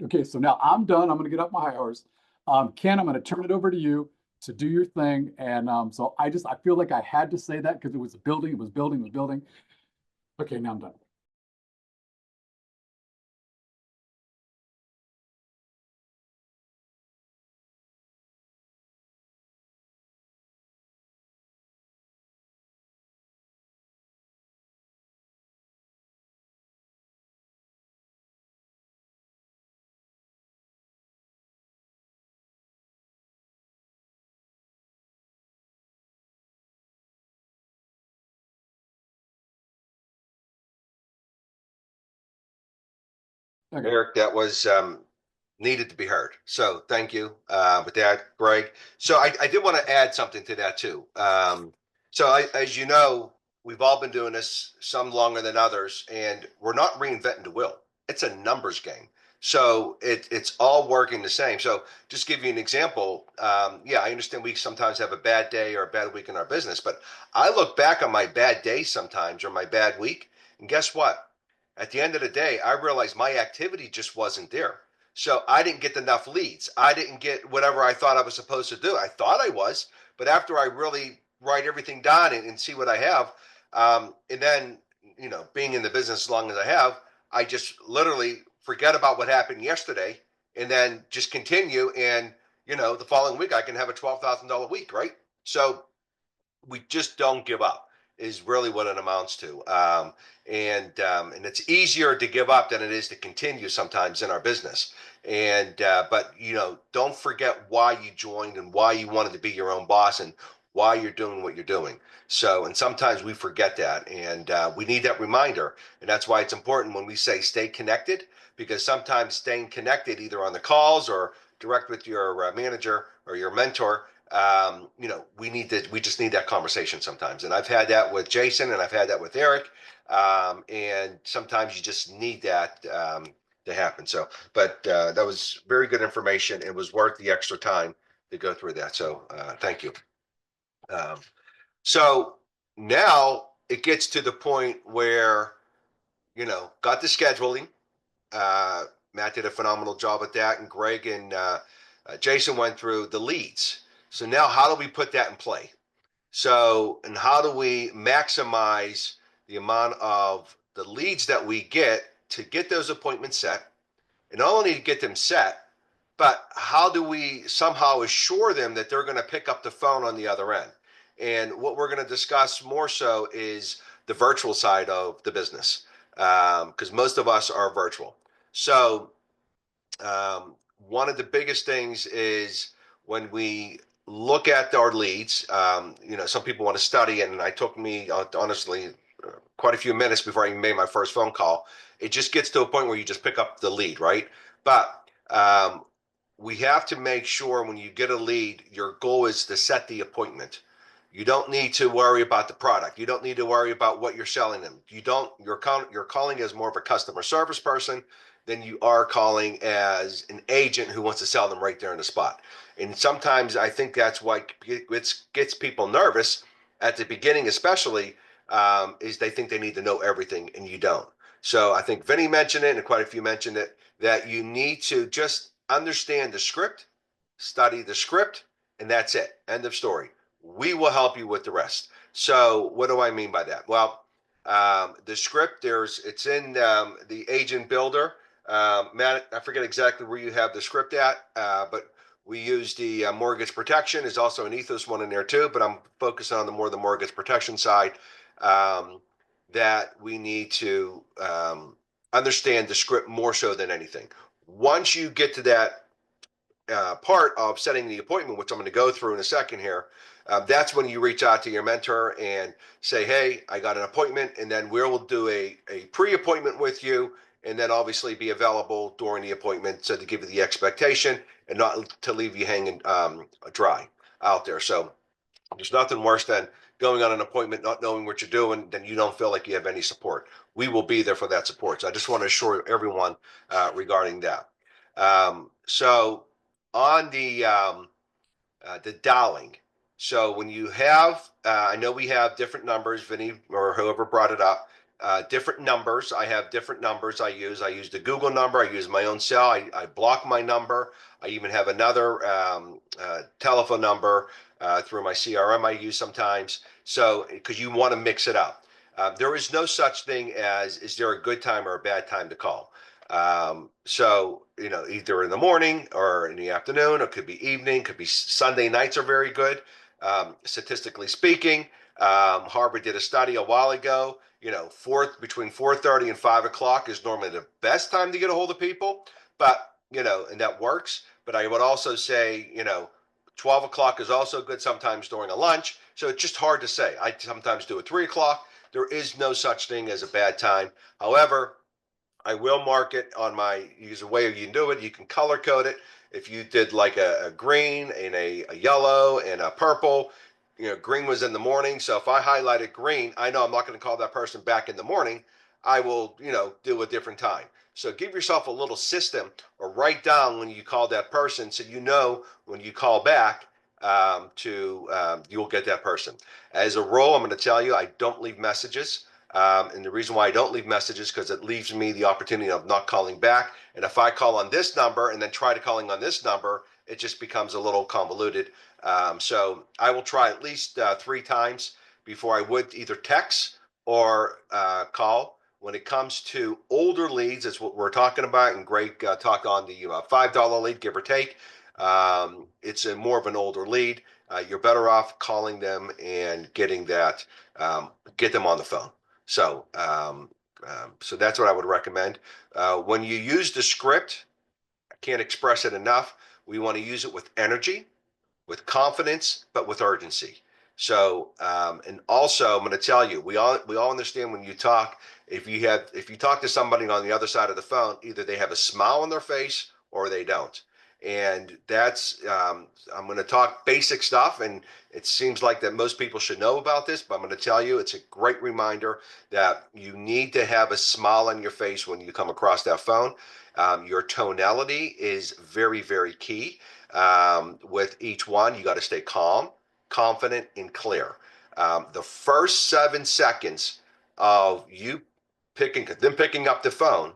okay. So now I'm done. I'm going to get up my high horse. Ken, I'm going to turn it over to you to do your thing. And so I feel like I had to say that because it was building. It was building. It was building. Okay, now I'm done. Okay. Eric, that was needed to be heard. So thank you with that, Greg. So I did want to add something to that too. As you know, we've all been doing this, some longer than others, and we're not reinventing the wheel. It's a numbers game. So it's all working the same. So just give you an example. Yeah, I understand we sometimes have a bad day or a bad week in our business, but I look back on my bad day sometimes or my bad week, and guess what? At the end of the day, I realized my activity just wasn't there. So I didn't get enough leads. I didn't get whatever I thought I was supposed to do. I thought I was, but after I really write everything down and see what I have, and then being in the business as long as I have, I just literally forget about what happened yesterday, and then just continue. And the following week I can have a $12,000 week, right? So we just don't give up is really what it amounts to. And it's easier to give up than it is to continue sometimes in our business. But don't forget why you joined and why you wanted to be your own boss and why you're doing what you're doing. So, and sometimes we forget that, and we need that reminder. And that's why it's important when we say stay connected, because sometimes staying connected either on the calls or direct with your manager or your mentor, we just need that conversation sometimes. And I've had that with Jason and I've had that with Eric. And sometimes you just need that to happen. So, but that was very good information. It was worth the extra time to go through that. So thank you. So now it gets to the point where, got the scheduling. Matt did a phenomenal job at that, and Greg and Jason went through the leads. So now how do we put that in play? So, and how do we maximize the amount of the leads that we get to get those appointments set? And not only to get them set, but how do we somehow assure them that they're going to pick up the phone on the other end? And what we're going to discuss more so is the virtual side of the business, because most of us are virtual. So one of the biggest things is when we look at our leads, some people want to study it, and it took me honestly quite a few minutes before I even made my first phone call. It just gets to a point where you just pick up the lead, right? But we have to make sure when you get a lead, your goal is to set the appointment. You don't need to worry about the product. You don't need to worry about what you're selling them. You're calling as more of a customer service person than you are calling as an agent who wants to sell them right there in the spot. And sometimes I think that's what gets people nervous at the beginning, especially, is they think they need to know everything and you don't. So I think Vinny mentioned it and quite a few mentioned it, that you need to just understand the script, study the script, and that's it. End of story. We will help you with the rest. So what do I mean by that? Well, the script, it's in the agent builder. Matt, I forget exactly where you have the script at, but we use the mortgage protection. There's also an ethos one in there too, but I'm focusing on the mortgage protection side, that we need to understand the script more so than anything. Once you get to that part of setting the appointment, which I'm going to go through in a second here, that's when you reach out to your mentor and say, hey, I got an appointment, and then we'll do a pre-appointment with you, and then obviously be available during the appointment, so to give you the expectation and not to leave you hanging dry out there. So there's nothing worse than going on an appointment, not knowing what you're doing, then you don't feel like you have any support. We will be there for that support. So I just want to assure everyone regarding that. So on the the dialing. So when you have, I know we have different numbers, Vinny or whoever brought it up, different numbers. I have different numbers I use. I use the Google number. I use my own cell. I block my number. I even have another telephone number through my CRM I use sometimes. So, because you want to mix it up. There is no such thing as, is there a good time or a bad time to call? So, either in the morning or in the afternoon, it could be evening, could be Sunday nights are very good. Statistically speaking, Harvard did a study a while ago, between 4:30 and 5 o'clock is normally the best time to get a hold of people, but, and that works. But I would also say, 12 o'clock is also good sometimes during a lunch. So it's just hard to say. I sometimes do it 3 o'clock. There is no such thing as a bad time. However, I will mark it on use a way you can do it. You can color code it. If you did like a green and a yellow and a purple, green was in the morning. So if I highlighted green, I know I'm not going to call that person back in the morning. I will, do a different time. So give yourself a little system or write down when you call that person so when you call back you'll get that person. As a rule, I'm going to tell you, I don't leave messages. And the reason why I don't leave messages because it leaves me the opportunity of not calling back. And if I call on this number and then try to calling on this number, it just becomes a little convoluted. So I will try at least 3 times before I would either text or call. When it comes to older leads, that's what we're talking about. And Greg talked on the $5 lead, give or take. It's more of an older lead. You're better off calling them and getting that, get them on the phone. So, so that's what I would recommend. When you use the script, I can't express it enough. We want to use it with energy, with confidence, but with urgency. So, and also, I'm going to tell you, we all understand when you talk. If you talk to somebody on the other side of the phone, either they have a smile on their face or they don't. And that's I'm going to talk basic stuff, and it seems like that most people should know about this, but I'm going to tell you it's a great reminder that you need to have a smile on your face when you come across that phone. Your tonality is very, very key. With each one, you got to stay calm, confident, and clear. The first 7 seconds of you picking up the phone,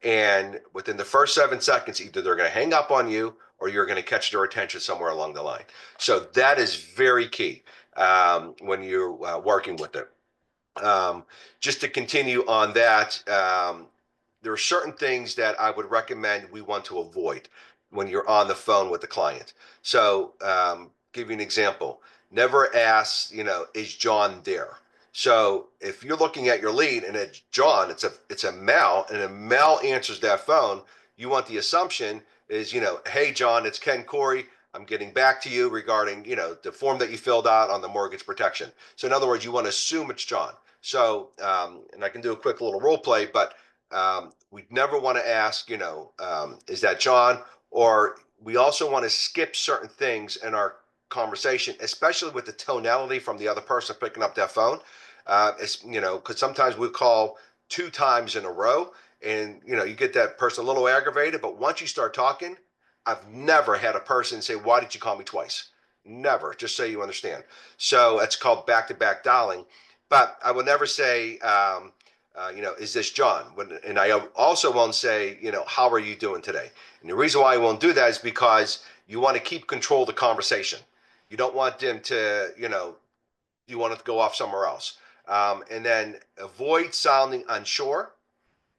and within the first 7 seconds, either they're going to hang up on you or you're going to catch their attention somewhere along the line. So that is very key when you're working with it. Just to continue on that, there are certain things that I would recommend we want to avoid when you're on the phone with the client. So, give you an example. Never ask, is John there? So if you're looking at your lead and it's John, it's a male, and a male answers that phone, you want the assumption is, hey John, it's Ken Corey. I'm getting back to you regarding, the form that you filled out on the mortgage protection. So in other words, you want to assume it's John. So, and I can do a quick little role play, but we never want to ask, is that John? Or we also want to skip certain things in our conversation, especially with the tonality from the other person picking up that phone. Because sometimes we call 2 times in a row, and you get that person a little aggravated. But once you start talking, I've never had a person say, "Why did you call me twice?" Never. Just so you understand. So that's called back-to-back dialing. But I will never say, is this John? And I also won't say, how are you doing today? And the reason why I won't do that is because you want to keep control of the conversation. You don't want them to, you want it to go off somewhere else. And then avoid sounding unsure,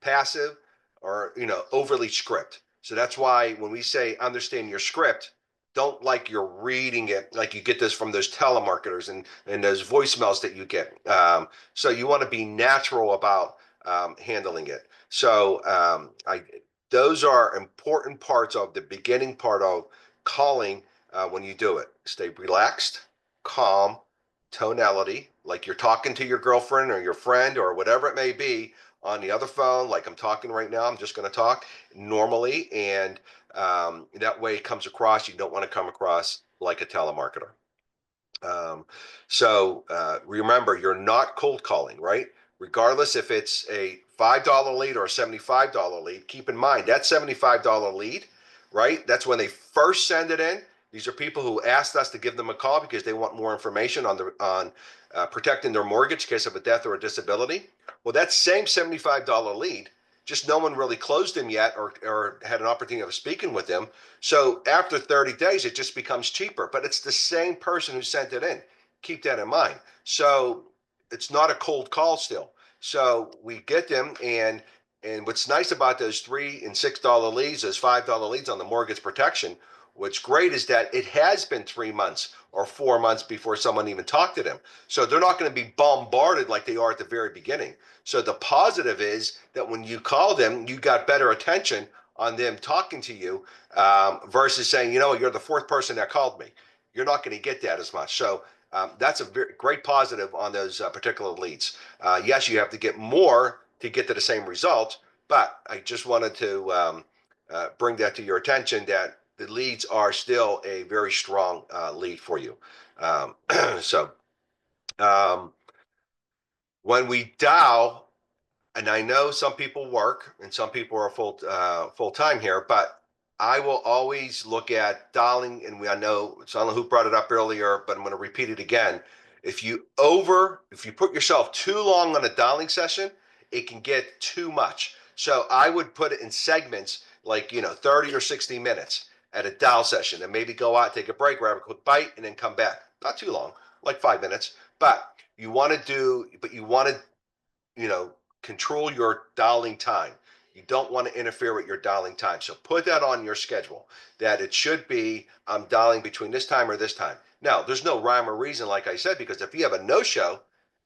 passive, or, overly script. So that's why when we say understand your script, don't like you're reading it like you get this from those telemarketers and those voicemails that you get. So you want to be natural about handling it. So those are important parts of the beginning part of calling when you do it. Stay relaxed, calm, tonality, like you're talking to your girlfriend or your friend or whatever it may be on the other phone, like I'm talking right now. I'm just going to talk normally, and that way it comes across. You don't want to come across like a telemarketer. So remember, you're not cold calling, right? Regardless if it's a $5 lead or a $75 lead, keep in mind that $75 lead, right? That's when they first send it in. These are people who asked us to give them a call because they want more information on protecting their mortgage in case of a death or a disability. Well, that same $75 lead, just no one really closed him yet or had an opportunity of speaking with him. So after 30 days, it just becomes cheaper, but it's the same person who sent it in. Keep that in mind. So it's not a cold call still. So we get them, and what's nice about those $3 and $6 leads, those $5 leads on the mortgage protection, what's great is that it has been 3 months or 4 months before someone even talked to them. So they're not going to be bombarded like they are at the very beginning. So the positive is that when you call them, you got better attention on them talking to you versus saying, you're the fourth person that called me. You're not going to get that as much. So that's a very great positive on those particular leads. Yes, you have to get more to get to the same result, but I just wanted to bring that to your attention that the leads are still a very strong lead for you. So when we dial, and I know some people work and some people are full time here, but I will always look at dialing, and I know who brought it up earlier, but I'm going to repeat it again. If you put yourself too long on a dialing session, it can get too much. So I would put it in segments like 30 or 60 minutes at a dial session, and maybe go out, take a break, grab a quick bite, and then come back. Not too long, like 5 minutes. But you want to control your dialing time. You don't want to interfere with your dialing time. So put that on your schedule that it should be, I'm dialing between this time or this time. Now, there's no rhyme or reason, like I said, because if you have a no-show,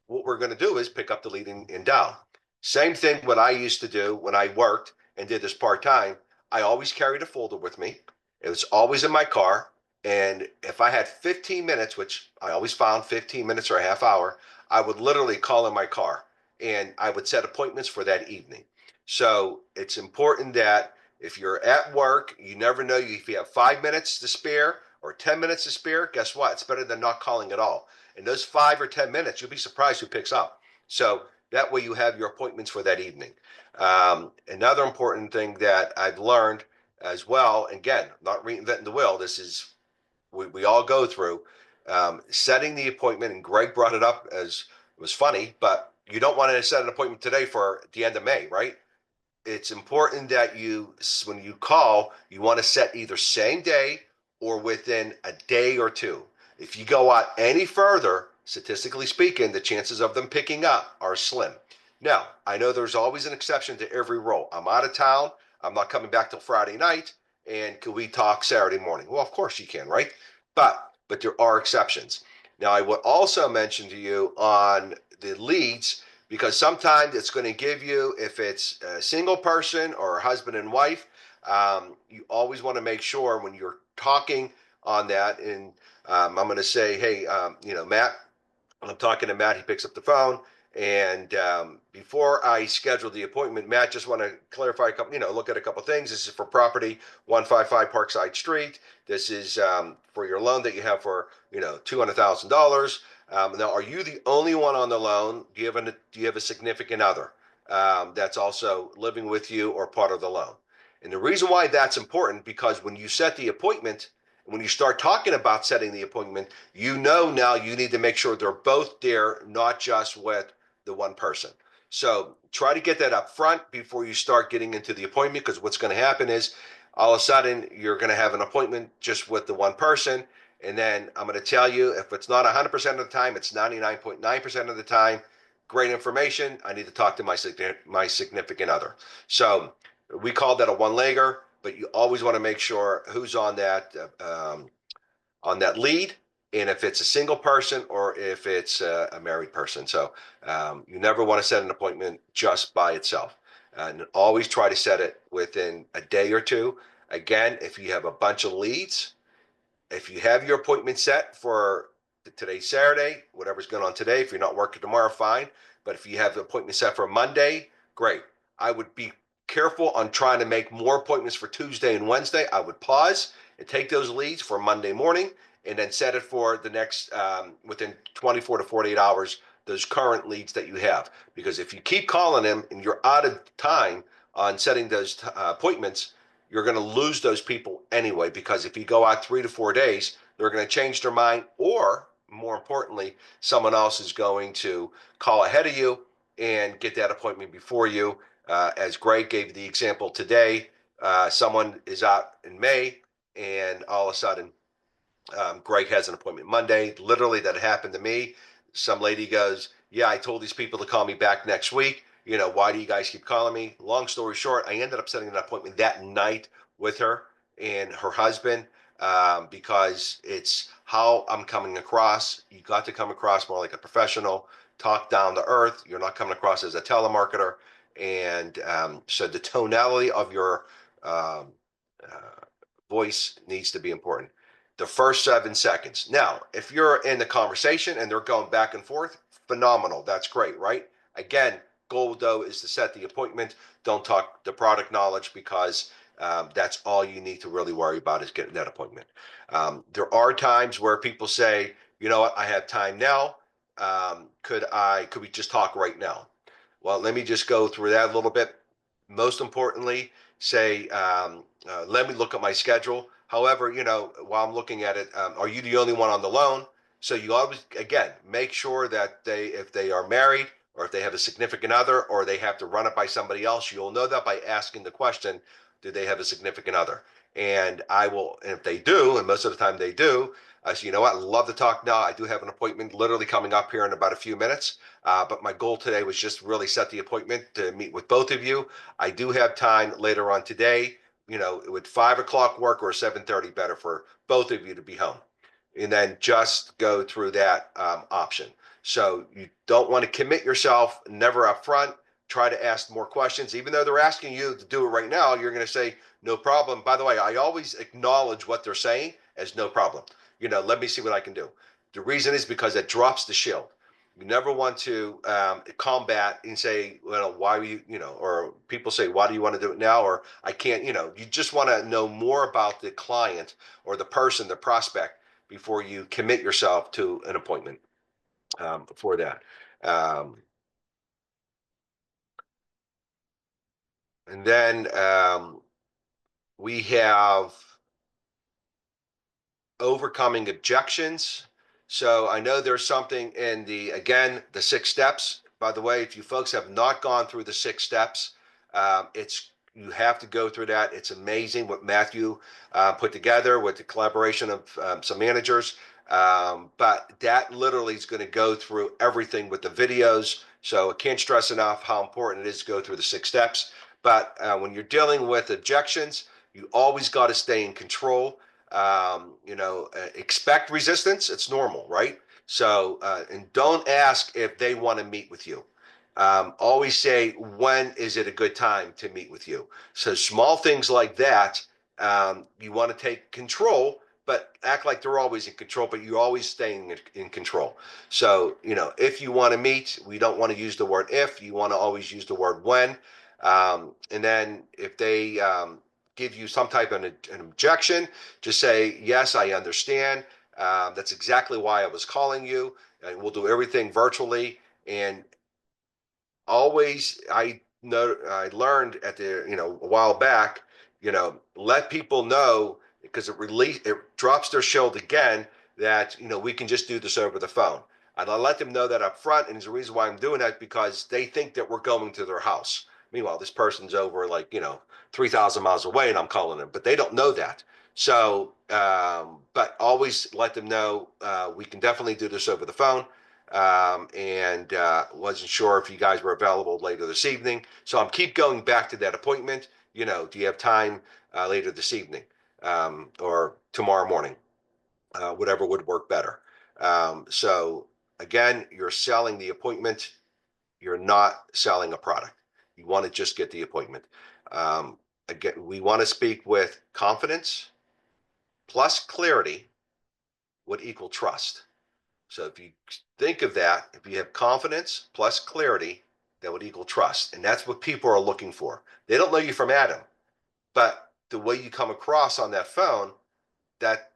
what we're going to do is pick up the lead and dial. Same thing what I used to do when I worked and did this part-time. I always carried a folder with me. It was always in my car. And if I had 15 minutes, which I always found 15 minutes or a half hour, I would literally call in my car and I would set appointments for that evening. So it's important that if you're at work, you never know if you have 5 minutes to spare or 10 minutes to spare. Guess what? It's better than not calling at all. In those 5 or 10 minutes, you'll be surprised who picks up. So that way you have your appointments for that evening. Another important thing that I've learned as well, again, not reinventing the wheel, this is we all go through setting the appointment, and Greg brought it up as it was funny, but you don't want to set an appointment today for the end of May, right? It's important that when you call, you want to set either same day or within a day or two. If you go out any further, statistically speaking, the chances of them picking up are slim. Now, I know there's always an exception to every rule. I'm out of town. I'm not coming back till Friday night. And can we talk Saturday morning? Well, of course you can, right? But there are exceptions. Now, I would also mention to you on the leads, because sometimes it's going to give you, if it's a single person or a husband and wife, you always want to make sure when you're talking on that, and I'm going to say, hey, Matt, I'm talking to Matt, he picks up the phone, and before I schedule the appointment, Matt, just want to clarify a couple, look at a couple things. This is for property 155 Parkside Street. This is for your loan that you have for, $200,000. Now, are you the only one on the loan? Do you have a significant other that's also living with you or part of the loan? And the reason why that's important, because when you set the appointment, when you start talking about setting the appointment, now you need to make sure they're both there, not just with the one person. So try to get that up front before you start getting into the appointment, because what's going to happen is all of a sudden you're going to have an appointment just with the one person. And then I'm going to tell you, if it's not 100% of the time, it's 99.9% of the time. Great information. I need to talk to my significant other. So we call that a one-legger, but you always want to make sure who's on that lead, and if it's a single person or if it's a married person. So you never want to set an appointment just by itself, and always try to set it within a day or two. Again, if you have a bunch of leads, if you have your appointment set for today's Saturday, whatever's going on today, if you're not working tomorrow, fine. But if you have the appointment set for Monday, great. I would be careful on trying to make more appointments for Tuesday and Wednesday. I would pause and take those leads for Monday morning and then set it for the next, within 24 to 48 hours, those current leads that you have. Because if you keep calling them and you're out of time on setting those appointments, you're going to lose those people anyway, because if you go out 3 to 4 days, they're going to change their mind, or more importantly, someone else is going to call ahead of you and get that appointment before you. As Greg gave the example today, someone is out in May, and all of a sudden, Greg has an appointment Monday. Literally, that happened to me. Some lady goes, "Yeah, I told these people to call me back next week. You know, why do you guys keep calling me?" Long story short, I ended up setting an appointment that night with her and her husband, because it's how I'm coming across. You got to come across more like a professional, talk down to earth. You're not coming across as a telemarketer. And so the tonality of your um, voice needs to be important. The first 7 seconds. Now, if you're in the conversation and they're going back and forth, phenomenal. That's great, right? Again, goal though is to set the appointment. Don't talk the product knowledge, because that's all you need to really worry about is getting that appointment. There are times where people say, you know what, I have time now. Could we just talk right now? Well, let me just go through that a little bit. Most importantly, say, let me look at my schedule. However, you know, while I'm looking at it, are you the only one on the loan? So you always, again, make sure that if they are married, or if they have a significant other, or they have to run it by somebody else, you'll know that by asking the question, do they have a significant other? And if they do, and most of the time they do, I say, you know what, I'd love to talk now. I do have an appointment literally coming up here in about a few minutes. But my goal today was just really set the appointment to meet with both of you. I do have time later on today. You know, would 5 o'clock work, or 7:30 better for both of you to be home? And then just go through that option. So you don't want to commit yourself, never up front. Try to ask more questions. Even though they're asking you to do it right now, you're going to say, no problem. By the way, I always acknowledge what they're saying as no problem. You know, let me see what I can do. The reason is because it drops the shield. You never want to combat and say, well, why you know, or people say, why do you want to do it now? Or I can't, you know, you just want to know more about the client or the person, the prospect, before you commit yourself to an appointment for that. And then we have overcoming objections. So I know there's something in the 6 steps. By the way, if you folks have not gone through the 6 steps, you have to go through that. It's amazing what Matthew put together with the collaboration of some managers. But that literally is going to go through everything with the videos. So I can't stress enough how important it is to go through the 6 steps. But when you're dealing with objections, you always got to stay in control. Expect resistance. It's normal, right? So, and don't ask if they want to meet with you. Always say, when is it a good time to meet with you? So small things like that, you want to take control, but act like they're always in control, but you're always staying in control. So, you know, if you want to meet, we don't want to use the word if, you want to always use the word when. And then if they give you some type of an objection, just say, yes, I understand. That's exactly why I was calling you. And we'll do everything virtually. And always, I learned a while back, let people know, because it drops their shield again, that, we can just do this over the phone. And I let them know that up front. And there's a reason why I'm doing that, because they think that we're going to their house. Meanwhile, this person's over 3,000 miles away and I'm calling them, but they don't know that. So, but always let them know we can definitely do this over the phone. And wasn't sure if you guys were available later this evening. So I'm keep going back to that appointment. Do you have time later this evening or tomorrow morning? Whatever would work better. So again, you're selling the appointment. You're not selling a product. You want to just get the appointment. Again, we want to speak with confidence plus clarity would equal trust. So if you think of that, if you have confidence plus clarity, that would equal trust. And that's what people are looking for. They don't know you from Adam, but the way you come across on that phone, that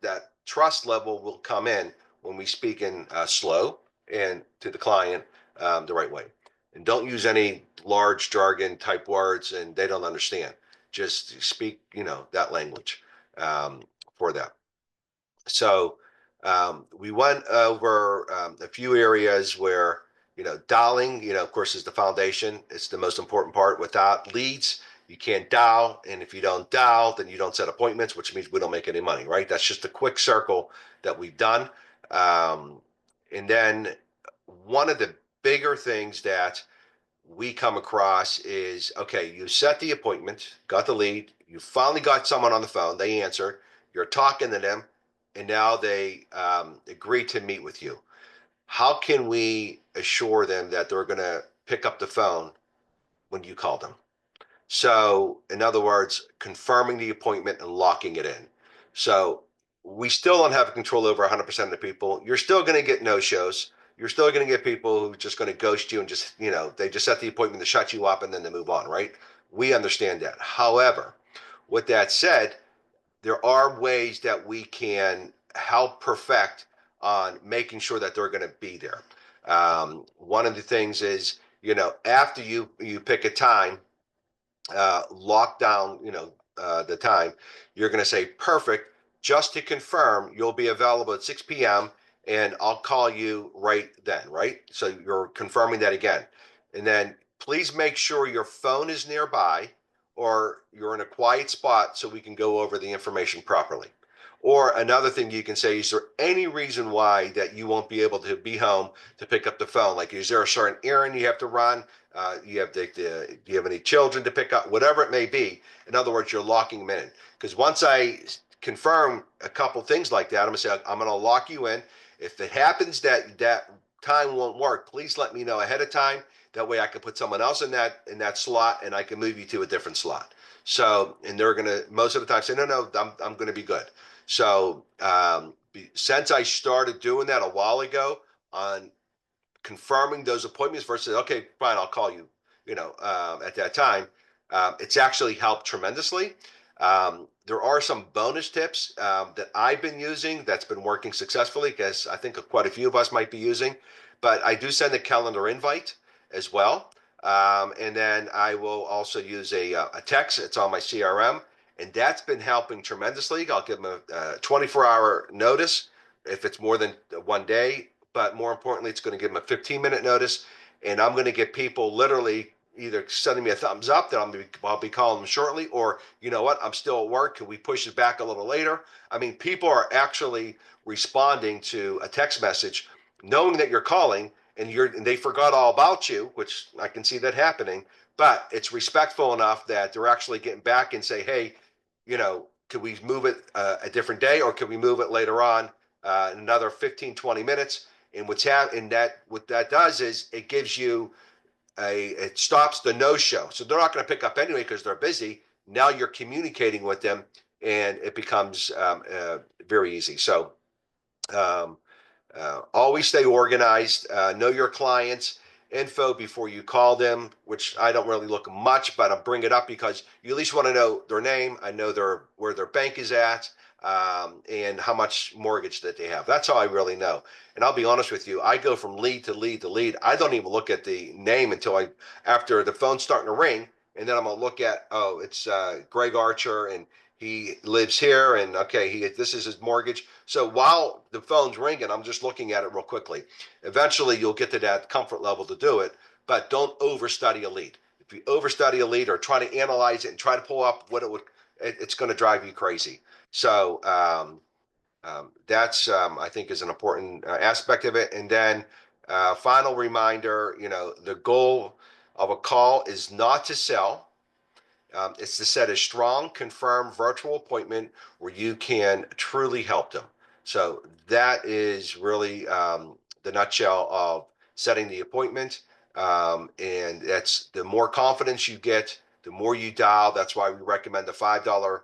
trust level will come in when we speak in slow and to the client the right way. And don't use any large jargon type words and they don't understand. just speak, that language for them. So we went over a few areas where, dialing, of course, is the foundation. It's the most important part. Without leads, you can't dial. And if you don't dial, then you don't set appointments, which means we don't make any money, right? That's just a quick circle that we've done. And then one of the bigger things that we come across is, okay, you set the appointment, got the lead, you finally got someone on the phone, they answer, you're talking to them, and now they agree to meet with you. How can we assure them that they're going to pick up the phone when you call them? So, in other words, confirming the appointment and locking it in. So, we still don't have control over 100% of the people. You're still going to get no-shows. You're still going to get people who are just going to ghost you and just, they just set the appointment to shut you up and then they move on, right? We understand that. However, with that said, there are ways that we can help perfect on making sure that they're going to be there. One of the things is, after you pick a time, lock down, the time, you're going to say, perfect, just to confirm, you'll be available at 6 p.m. and I'll call you right then, right? So you're confirming that again. And then please make sure your phone is nearby or you're in a quiet spot so we can go over the information properly. Or another thing you can say, is there any reason why that you won't be able to be home to pick up the phone? Like, is there a certain errand you have to run? Do you have any children to pick up? Whatever it may be. In other words, you're locking them in. Because once I confirm a couple things like that, I'm going to say, I'm going to lock you in. If it happens that time won't work, please let me know ahead of time. That way I can put someone else in that slot and I can move you to a different slot. So, and they're going to, most of the time, say, no, I'm going to be good. So, since I started doing that a while ago on confirming those appointments versus, okay, fine, I'll call you, at that time, it's actually helped tremendously. There are some bonus tips that I've been using that's been working successfully, because I think quite a few of us might be using, but I do send a calendar invite as well. And then I will also use a text. It's on my CRM, and that's been helping tremendously. I'll give them a 24-hour notice if it's more than one day, but more importantly, it's going to give them a 15-minute notice, and I'm going to get people literally either sending me a thumbs up that I'll be calling them shortly, or, you know what, I'm still at work, can we push it back a little later? I mean, people are actually responding to a text message knowing that you're calling, and they forgot all about you, which I can see that happening, but it's respectful enough that they're actually getting back and say, hey, could we move it a different day, or could we move it later on in another 15, 20 minutes? And what that does is it gives you it stops the no-show. So they're not going to pick up anyway because they're busy. Now you're communicating with them, and it becomes very easy. So always stay organized. Know your clients' info before you call them, which I don't really look much, but I'll bring it up because you at least want to know their name. I know where their bank is at, and how much mortgage that they have. That's how I really know. And I'll be honest with you, I go from lead to lead to lead. I don't even look at the name until after the phone's starting to ring, and then I'm gonna look at, oh, it's Greg Archer, and he lives here, and okay, this is his mortgage. So while the phone's ringing, I'm just looking at it real quickly. Eventually, you'll get to that comfort level to do it, but don't overstudy a lead. If you overstudy a lead or try to analyze it and try to pull up what it's going to drive you crazy. So that's I think is an important aspect of it. And then final reminder, the goal of a call is not to sell. It's to set a strong, confirmed virtual appointment where you can truly help them. So that is really the nutshell of setting the appointment. And that's the more confidence you get, the more you dial. That's why we recommend the $5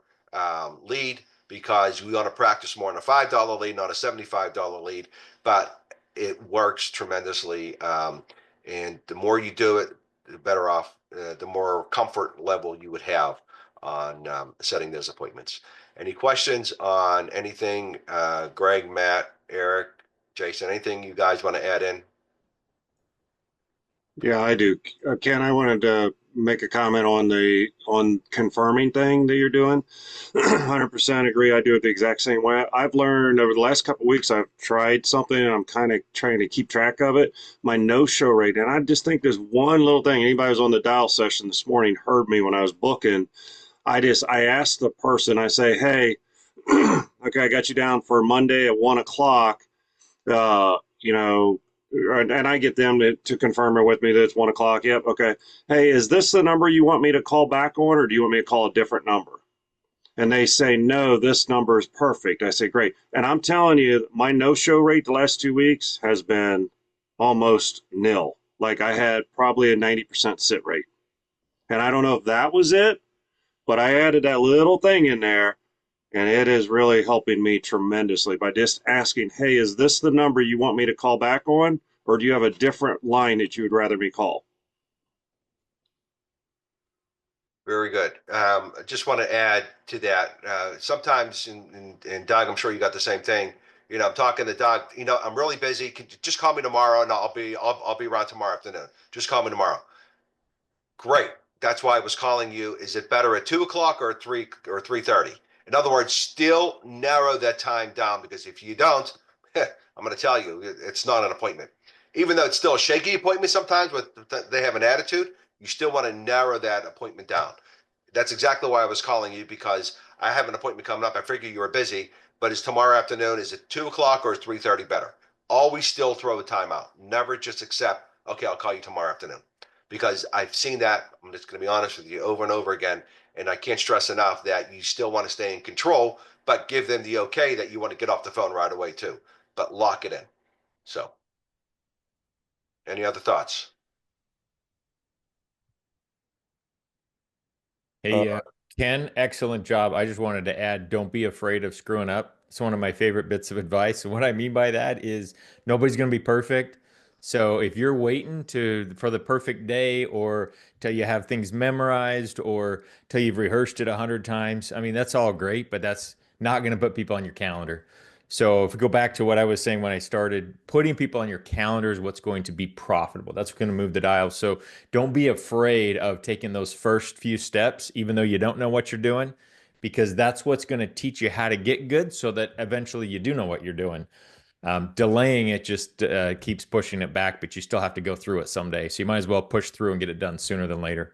lead, because we want to practice more on a $5 lead, not a $75 lead. But it works tremendously. And the more you do it, the better off, the more comfort level you would have on setting those appointments. Any questions on anything, Greg, Matt, Eric, Jason, anything you guys want to add in? Yeah, I do. Ken, I wanted to make a comment on the confirming thing that you're doing. 100% agree. I do it the exact same way. I've learned over the last couple of weeks, I've tried something and I'm kind of trying to keep track of it. My no-show rate, and I just think there's one little thing. Anybody who's on the dial session this morning heard me when I was booking. I asked the person, I say, hey, okay, I got you down for Monday at 1 o'clock. You know, and I get them to confirm it with me that it's 1 o'clock. Yep. Okay. Hey, is this the number you want me to call back on, or do you want me to call a different number? And they say, no, this number is perfect. I say, great. And I'm telling you, my no-show rate the last 2 weeks has been almost nil. Like I had probably a 90% sit rate. And I don't know if that was it, but I added that little thing in there, and it is really helping me tremendously by just asking, hey, is this the number you want me to call back on? Or do you have a different line that you would rather me call? Very good. I just want to add to that. Sometimes, and Doug, I'm sure you got the same thing. You know, I'm talking to Doug. You know, I'm really busy. Just call me tomorrow, and I'll be around tomorrow afternoon. Just call me tomorrow. Great. That's why I was calling you. Is it better at 2 o'clock or 3:30? In other words, still narrow that time down, because if you don't, I'm going to tell you, it's not an appointment. Even though it's still a shaky appointment sometimes, but they have an attitude, you still want to narrow that appointment down. That's exactly why I was calling you, because I have an appointment coming up. I figure you were busy, but is tomorrow afternoon, is it 2 o'clock or is 3:30 better? Always still throw the time out. Never just accept, okay, I'll call you tomorrow afternoon. Because I've seen that, I'm just going to be honest with you, over and over again. And I can't stress enough that you still want to stay in control, but give them the okay that you want to get off the phone right away too. But lock it in. So, any other thoughts? Hey, Ken, excellent job. I just wanted to add, don't be afraid of screwing up. It's one of my favorite bits of advice. And what I mean by that is nobody's going to be perfect. So if you're waiting for the perfect day, or till you have things memorized, or till you've rehearsed it 100 times, I mean, that's all great, but that's not going to put people on your calendar. So if we go back to what I was saying when I started, putting people on your calendar is what's going to be profitable. That's going to move the dial. So don't be afraid of taking those first few steps, even though you don't know what you're doing, because that's what's going to teach you how to get good, so that eventually you do know what you're doing. Delaying it just keeps pushing it back, but you still have to go through it someday. So you might as well push through and get it done sooner than later.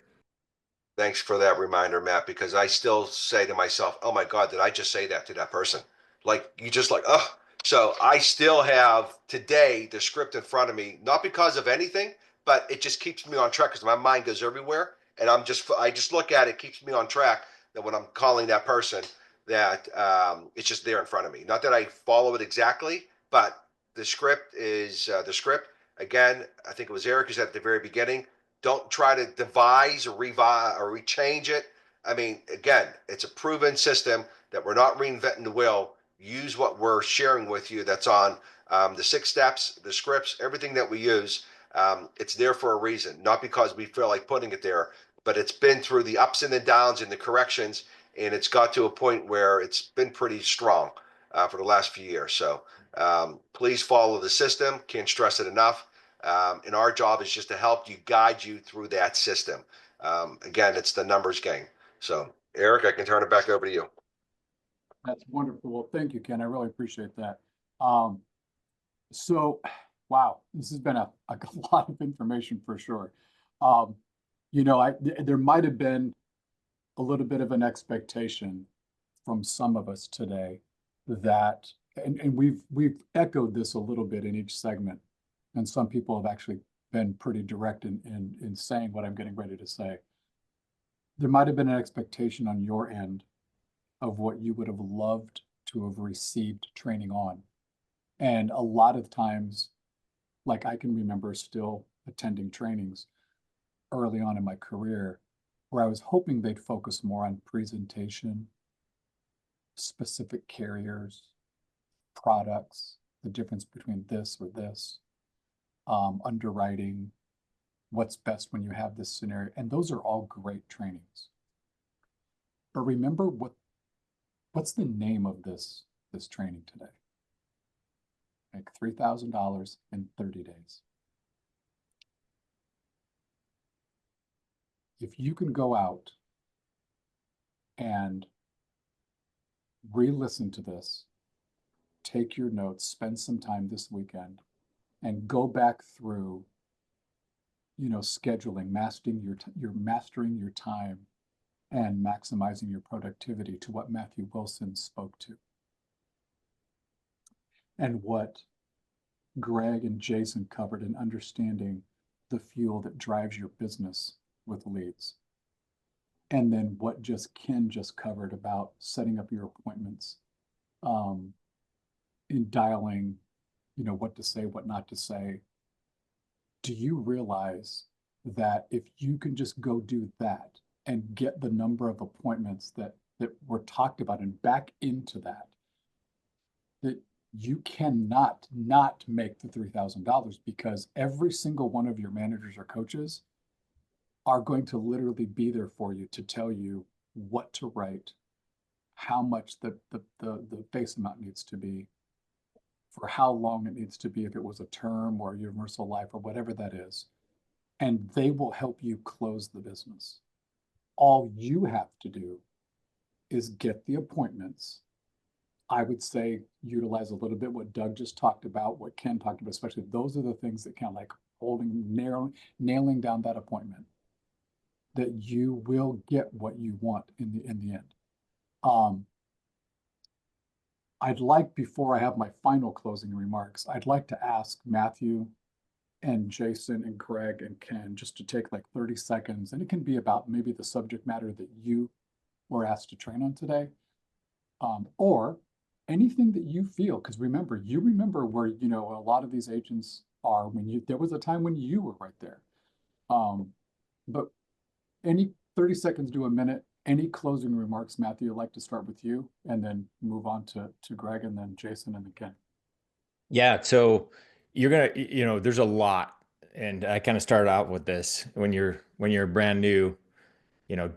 Thanks for that reminder, Matt, because I still say to myself, oh my God, did I just say that to that person? Like, you just like, oh. So I still have today the script in front of me, not because of anything, but it just keeps me on track because my mind goes everywhere. And I just look at it, keeps me on track that when I'm calling that person, that it's just there in front of me. Not that I follow it exactly, but the script is the script. Again, I think it was Eric who said at the very beginning, don't try to devise or revise or rechange it. I mean, again, it's a proven system that we're not reinventing the wheel. Use what we're sharing with you that's on the 6 steps, the scripts, everything that we use. It's there for a reason, not because we feel like putting it there, but it's been through the ups and the downs and the corrections, and it's got to a point where it's been pretty strong for the last few years. So please follow the system. Can't stress it enough. And our job is just to help you, guide you through that system. Again, it's the numbers game. So, Eric, I can turn it back over to you. That's wonderful. Well, thank you, Ken. I really appreciate that. So, wow, this has been a lot of information for sure. You know, there might have been a little bit of an expectation from some of us today that, and we've echoed this a little bit in each segment, and some people have actually been pretty direct in saying what I'm getting ready to say. There might have been an expectation on your end of what you would have loved to have received training on. And a lot of times, like I can remember still attending trainings early on in my career where I was hoping they'd focus more on presentation, specific carriers, products, the difference between this or this, underwriting, what's best when you have this scenario. And those are all great trainings. But remember what's the name of this training today? Like $3,000 in 30 days. if you can go out and re-listen to this, take your notes, spend some time this weekend, and go back through, scheduling, mastering your time and maximizing your productivity, to what Matthew Wilson spoke to, and what Greg and Jason covered in understanding the fuel that drives your business with leads. And then what Ken just covered about setting up your appointments, in dialing, what to say, what not to say. Do you realize that if you can just go do that and get the number of appointments that were talked about and back into that you cannot not make the $3,000, because every single one of your managers or coaches are going to literally be there for you to tell you what to write, how much the face amount needs to be, for how long it needs to be, if it was a term or a universal life or whatever that is. And they will help you close the business. All you have to do is get the appointments. I would say utilize a little bit what Doug just talked about, what Ken talked about, especially those are the things that kind of like nailing down that appointment, that you will get what you want in the end. I'd like, before I have my final closing remarks, I'd like to ask Matthew and Jason and Greg and Ken just to take like 30 seconds, and it can be about maybe the subject matter that you were asked to train on today, or anything that you feel, because you remember where, a lot of these agents are there was a time when you were right there. But any 30 seconds to a minute, any closing remarks, Matthew? I'd like to start with you and then move on to Greg and then Jason and then Ken. Yeah. So you're going to, there's a lot. And I kind of started out with this when you're brand new,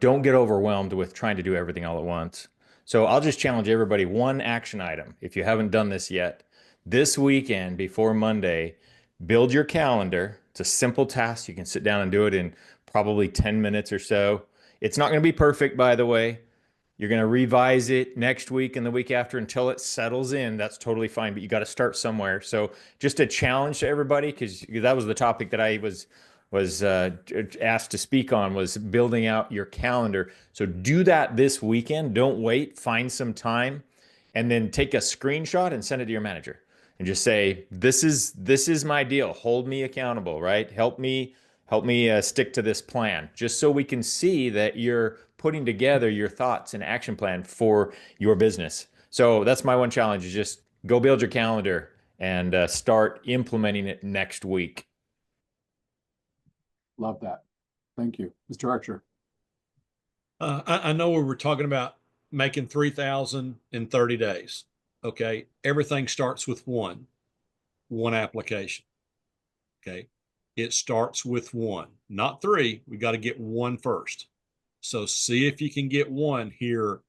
don't get overwhelmed with trying to do everything all at once. So I'll just challenge everybody, one action item. If you haven't done this yet, this weekend before Monday, build your calendar. It's a simple task. You can sit down and do it in probably 10 minutes or so. It's not going to be perfect, by the way. You're going to revise it next week and the week after until it settles in. That's totally fine, but you got to start somewhere. So just a challenge to everybody, because that was the topic that I was asked to speak on, was building out your calendar. So do that this weekend. Don't wait. Find some time, and then take a screenshot and send it to your manager and just say, this is my deal. Hold me accountable, right? Help me stick to this plan, just so we can see that you're putting together your thoughts and action plan for your business. So that's my one challenge, is just go build your calendar and start implementing it next week. Love that. Thank you. Mr. Archer. I know we were talking about making 3,000 in 30 days. Okay. Everything starts with one application. Okay. It starts with one, not three. We got to get one first. So see if you can get one here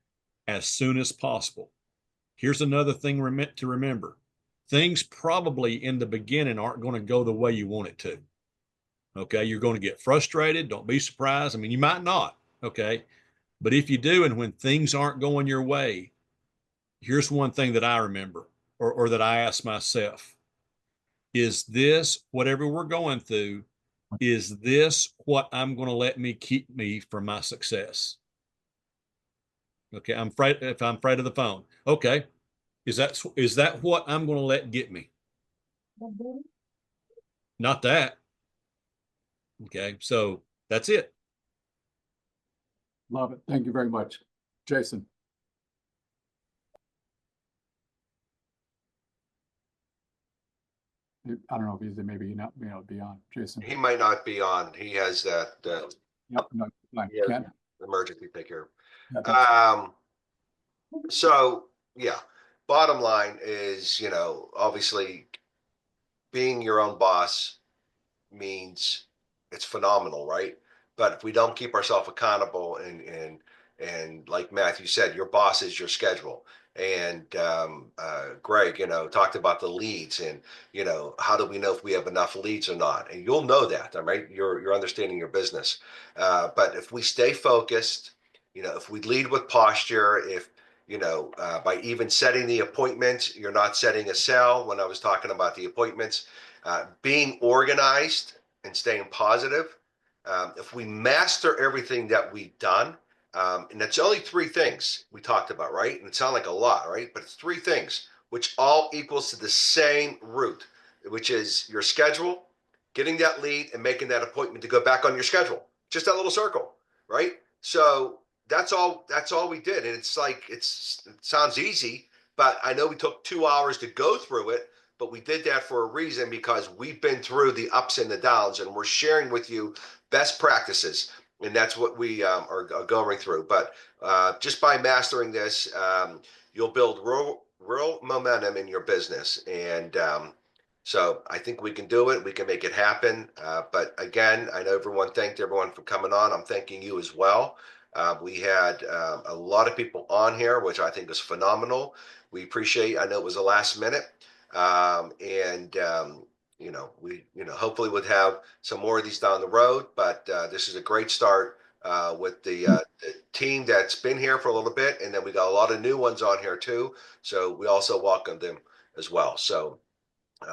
as soon as possible. Here's another thing to remember. Things probably in the beginning aren't going to go the way you want it to. Okay. You're going to get frustrated. Don't be surprised. I mean, you might not. Okay. But if you do, and when things aren't going your way, here's one thing that I remember, or that I ask myself: is this, whatever we're going through, is this what I'm going to let me keep me from my success? Okay, if I'm afraid of the phone, okay, is that what I'm going to let get me? Not that. Okay, so that's it. Love it. Thank you very much. Jason. I don't know if he's maybe not be on. Jason. He might not be on. He has that. Yep. No, Ken. Emergency take care. Yeah, So yeah, bottom line is, obviously being your own boss means it's phenomenal, right? But if we don't keep ourselves accountable, and like Matthew said, your boss is your schedule. And Greg, talked about the leads and, how do we know if we have enough leads or not? And you'll know that, all right? You're understanding your business. But if we stay focused, if we lead with posture, if, by even setting the appointment, you're not setting a sale when I was talking about the appointments, being organized and staying positive. If we master everything that we've done, and it's only three things we talked about, right? And it sounds like a lot, right? But it's three things, which all equals to the same root, which is your schedule, getting that lead, and making that appointment to go back on your schedule. Just that little circle, right? So that's all. That's all we did, and it's like it sounds easy, but I know we took 2 hours to go through it. But we did that for a reason because we've been through the ups and the downs, and we're sharing with you best practices, and that's what we are going through. But just by mastering this, you'll build real momentum in your business, and so I think we can do it. We can make it happen. But again, I know everyone thanked everyone for coming on. I'm thanking you as well. We had a lot of people on here, which I think is phenomenal. We appreciate. I know it was a last minute, and we hopefully would have some more of these down the road. But this is a great start with the team that's been here for a little bit, and then we got a lot of new ones on here too. So we also welcome them as well. So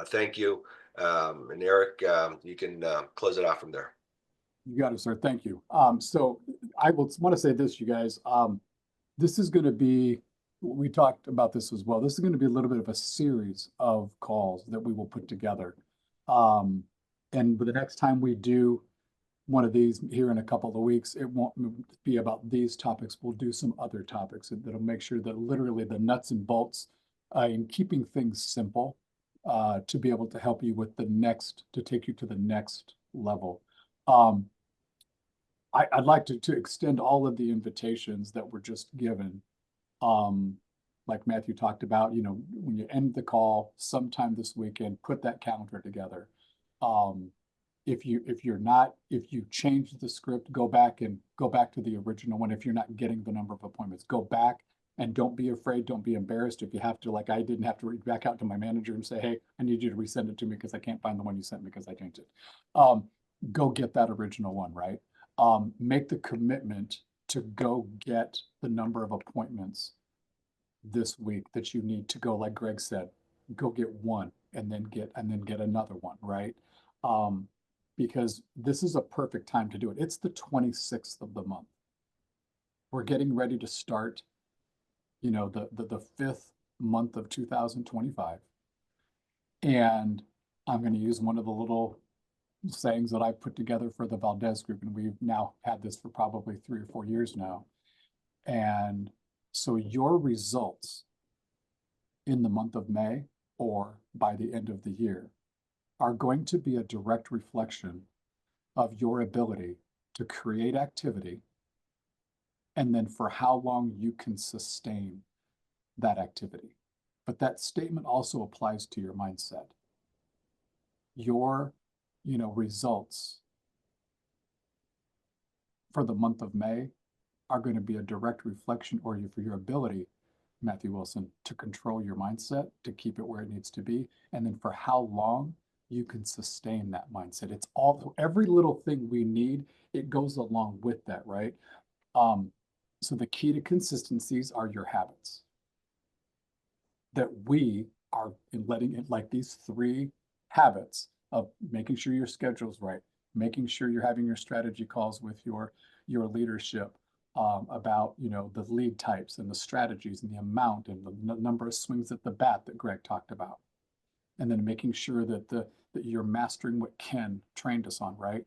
thank you, and Eric, you can close it off from there. You got it, sir. Thank you. So I will want to say this, you guys. This is going to be, we talked about this as well. This is going to be a little bit of a series of calls that we will put together. And the next time we do one of these here in a couple of weeks, it won't be about these topics. We'll do some other topics that'll make sure that literally the nuts and bolts in keeping things simple to be able to help you with to take you to the next level. I'd like to extend all of the invitations that were just given. Like Matthew talked about, when you end the call sometime this weekend, put that calendar together. If you change the script, go back to the original one. If you're not getting the number of appointments, go back and don't be afraid. Don't be embarrassed. If you have to, like I didn't have to reach back out to my manager and say, hey, I need you to resend it to me because I can't find the one you sent me because I changed it. Go get that original one, right? Make the commitment to go get the number of appointments this week that you need to go, like Greg said, go get one and then get another one, right? Because this is a perfect time to do it. It's the 26th of the month. We're getting ready to start, the fifth month of 2025. And I'm going to use one of the little sayings that I put together for the Valdez group, and we've now had this for probably 3 or 4 years now. And so your results in the month of May or by the end of the year are going to be a direct reflection of your ability to create activity and then for how long you can sustain that activity. But that statement also applies to your mindset. Your results for the month of May are going to be a direct reflection for your ability, Matthew Wilson, to control your mindset, to keep it where it needs to be, and then for how long you can sustain that mindset. It's every little thing we need, it goes along with that, right? So the key to consistencies are your habits. That we are letting it, like these 3 habits of making sure your schedule's right, making sure you're having your strategy calls with your leadership about the lead types and the strategies and the amount and the number of swings at the bat that Greg talked about, and then making sure that you're mastering what Ken trained us on, right?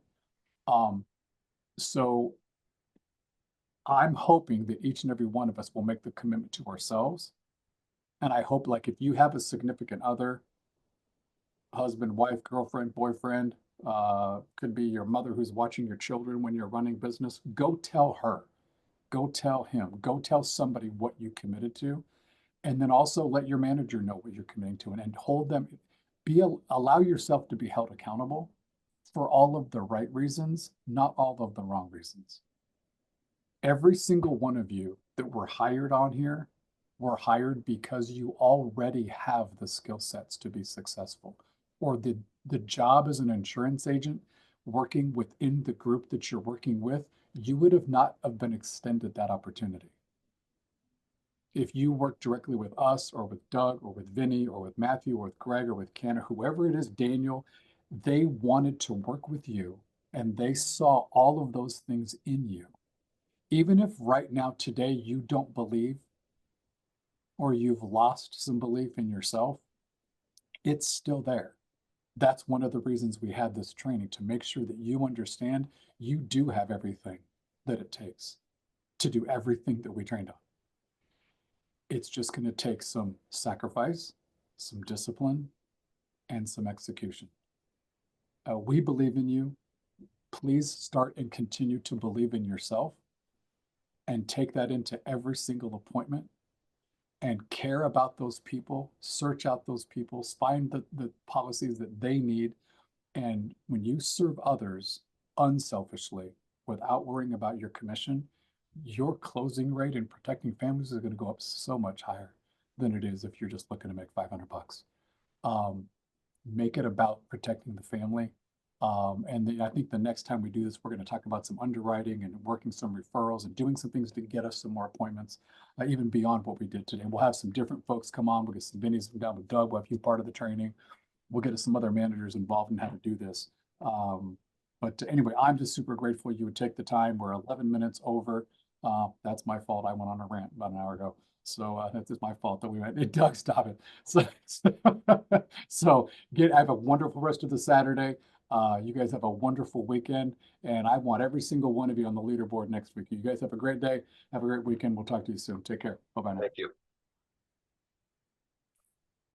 So I'm hoping that each and every one of us will make the commitment to ourselves, and I hope, like, if you have a significant other, husband, wife, girlfriend, boyfriend, could be your mother who's watching your children when you're running business, go tell her, go tell him, go tell somebody what you committed to. And then also let your manager know what you're committing to, and hold them, allow yourself to be held accountable for all of the right reasons, not all of the wrong reasons. Every single one of you that were hired on here were hired because you already have the skill sets to be successful. Or the job as an insurance agent, working within the group that you're working with, you would have not have been extended that opportunity. If you work directly with us or with Doug or with Vinny or with Matthew or with Greg or with Ken or whoever it is, Daniel, they wanted to work with you and they saw all of those things in you. Even if right now, today, you don't believe or you've lost some belief in yourself, it's still there. That's one of the reasons we had this training, to make sure that you understand you do have everything that it takes to do everything that we trained on. It's just going to take some sacrifice, some discipline, and some execution. We believe in you. Please start and continue to believe in yourself and take that into every single appointment and care about those people, search out those people, find the policies that they need. And when you serve others unselfishly without worrying about your commission, your closing rate in protecting families is going to go up so much higher than it is if you're just looking to make 500 bucks. Make it about protecting the family. I think the next time we do this, we're going to talk about some underwriting and working some referrals and doing some things to get us some more appointments, even beyond what we did today. We'll have some different folks come on. We'll get some Vinny's down with Doug. We'll have you part of the training. We'll get some other managers involved in how to do this. But anyway, I'm just super grateful you would take the time. We're 11 minutes over. That's my fault. I went on a rant about an hour ago. So that's my fault that we went. Doug, stop it. So have a wonderful rest of the Saturday. You guys have a wonderful weekend, and I want every single one of you on the leaderboard next week. You guys have a great day. Have a great weekend. We'll talk to you soon. Take care. Bye-bye now. Thank you.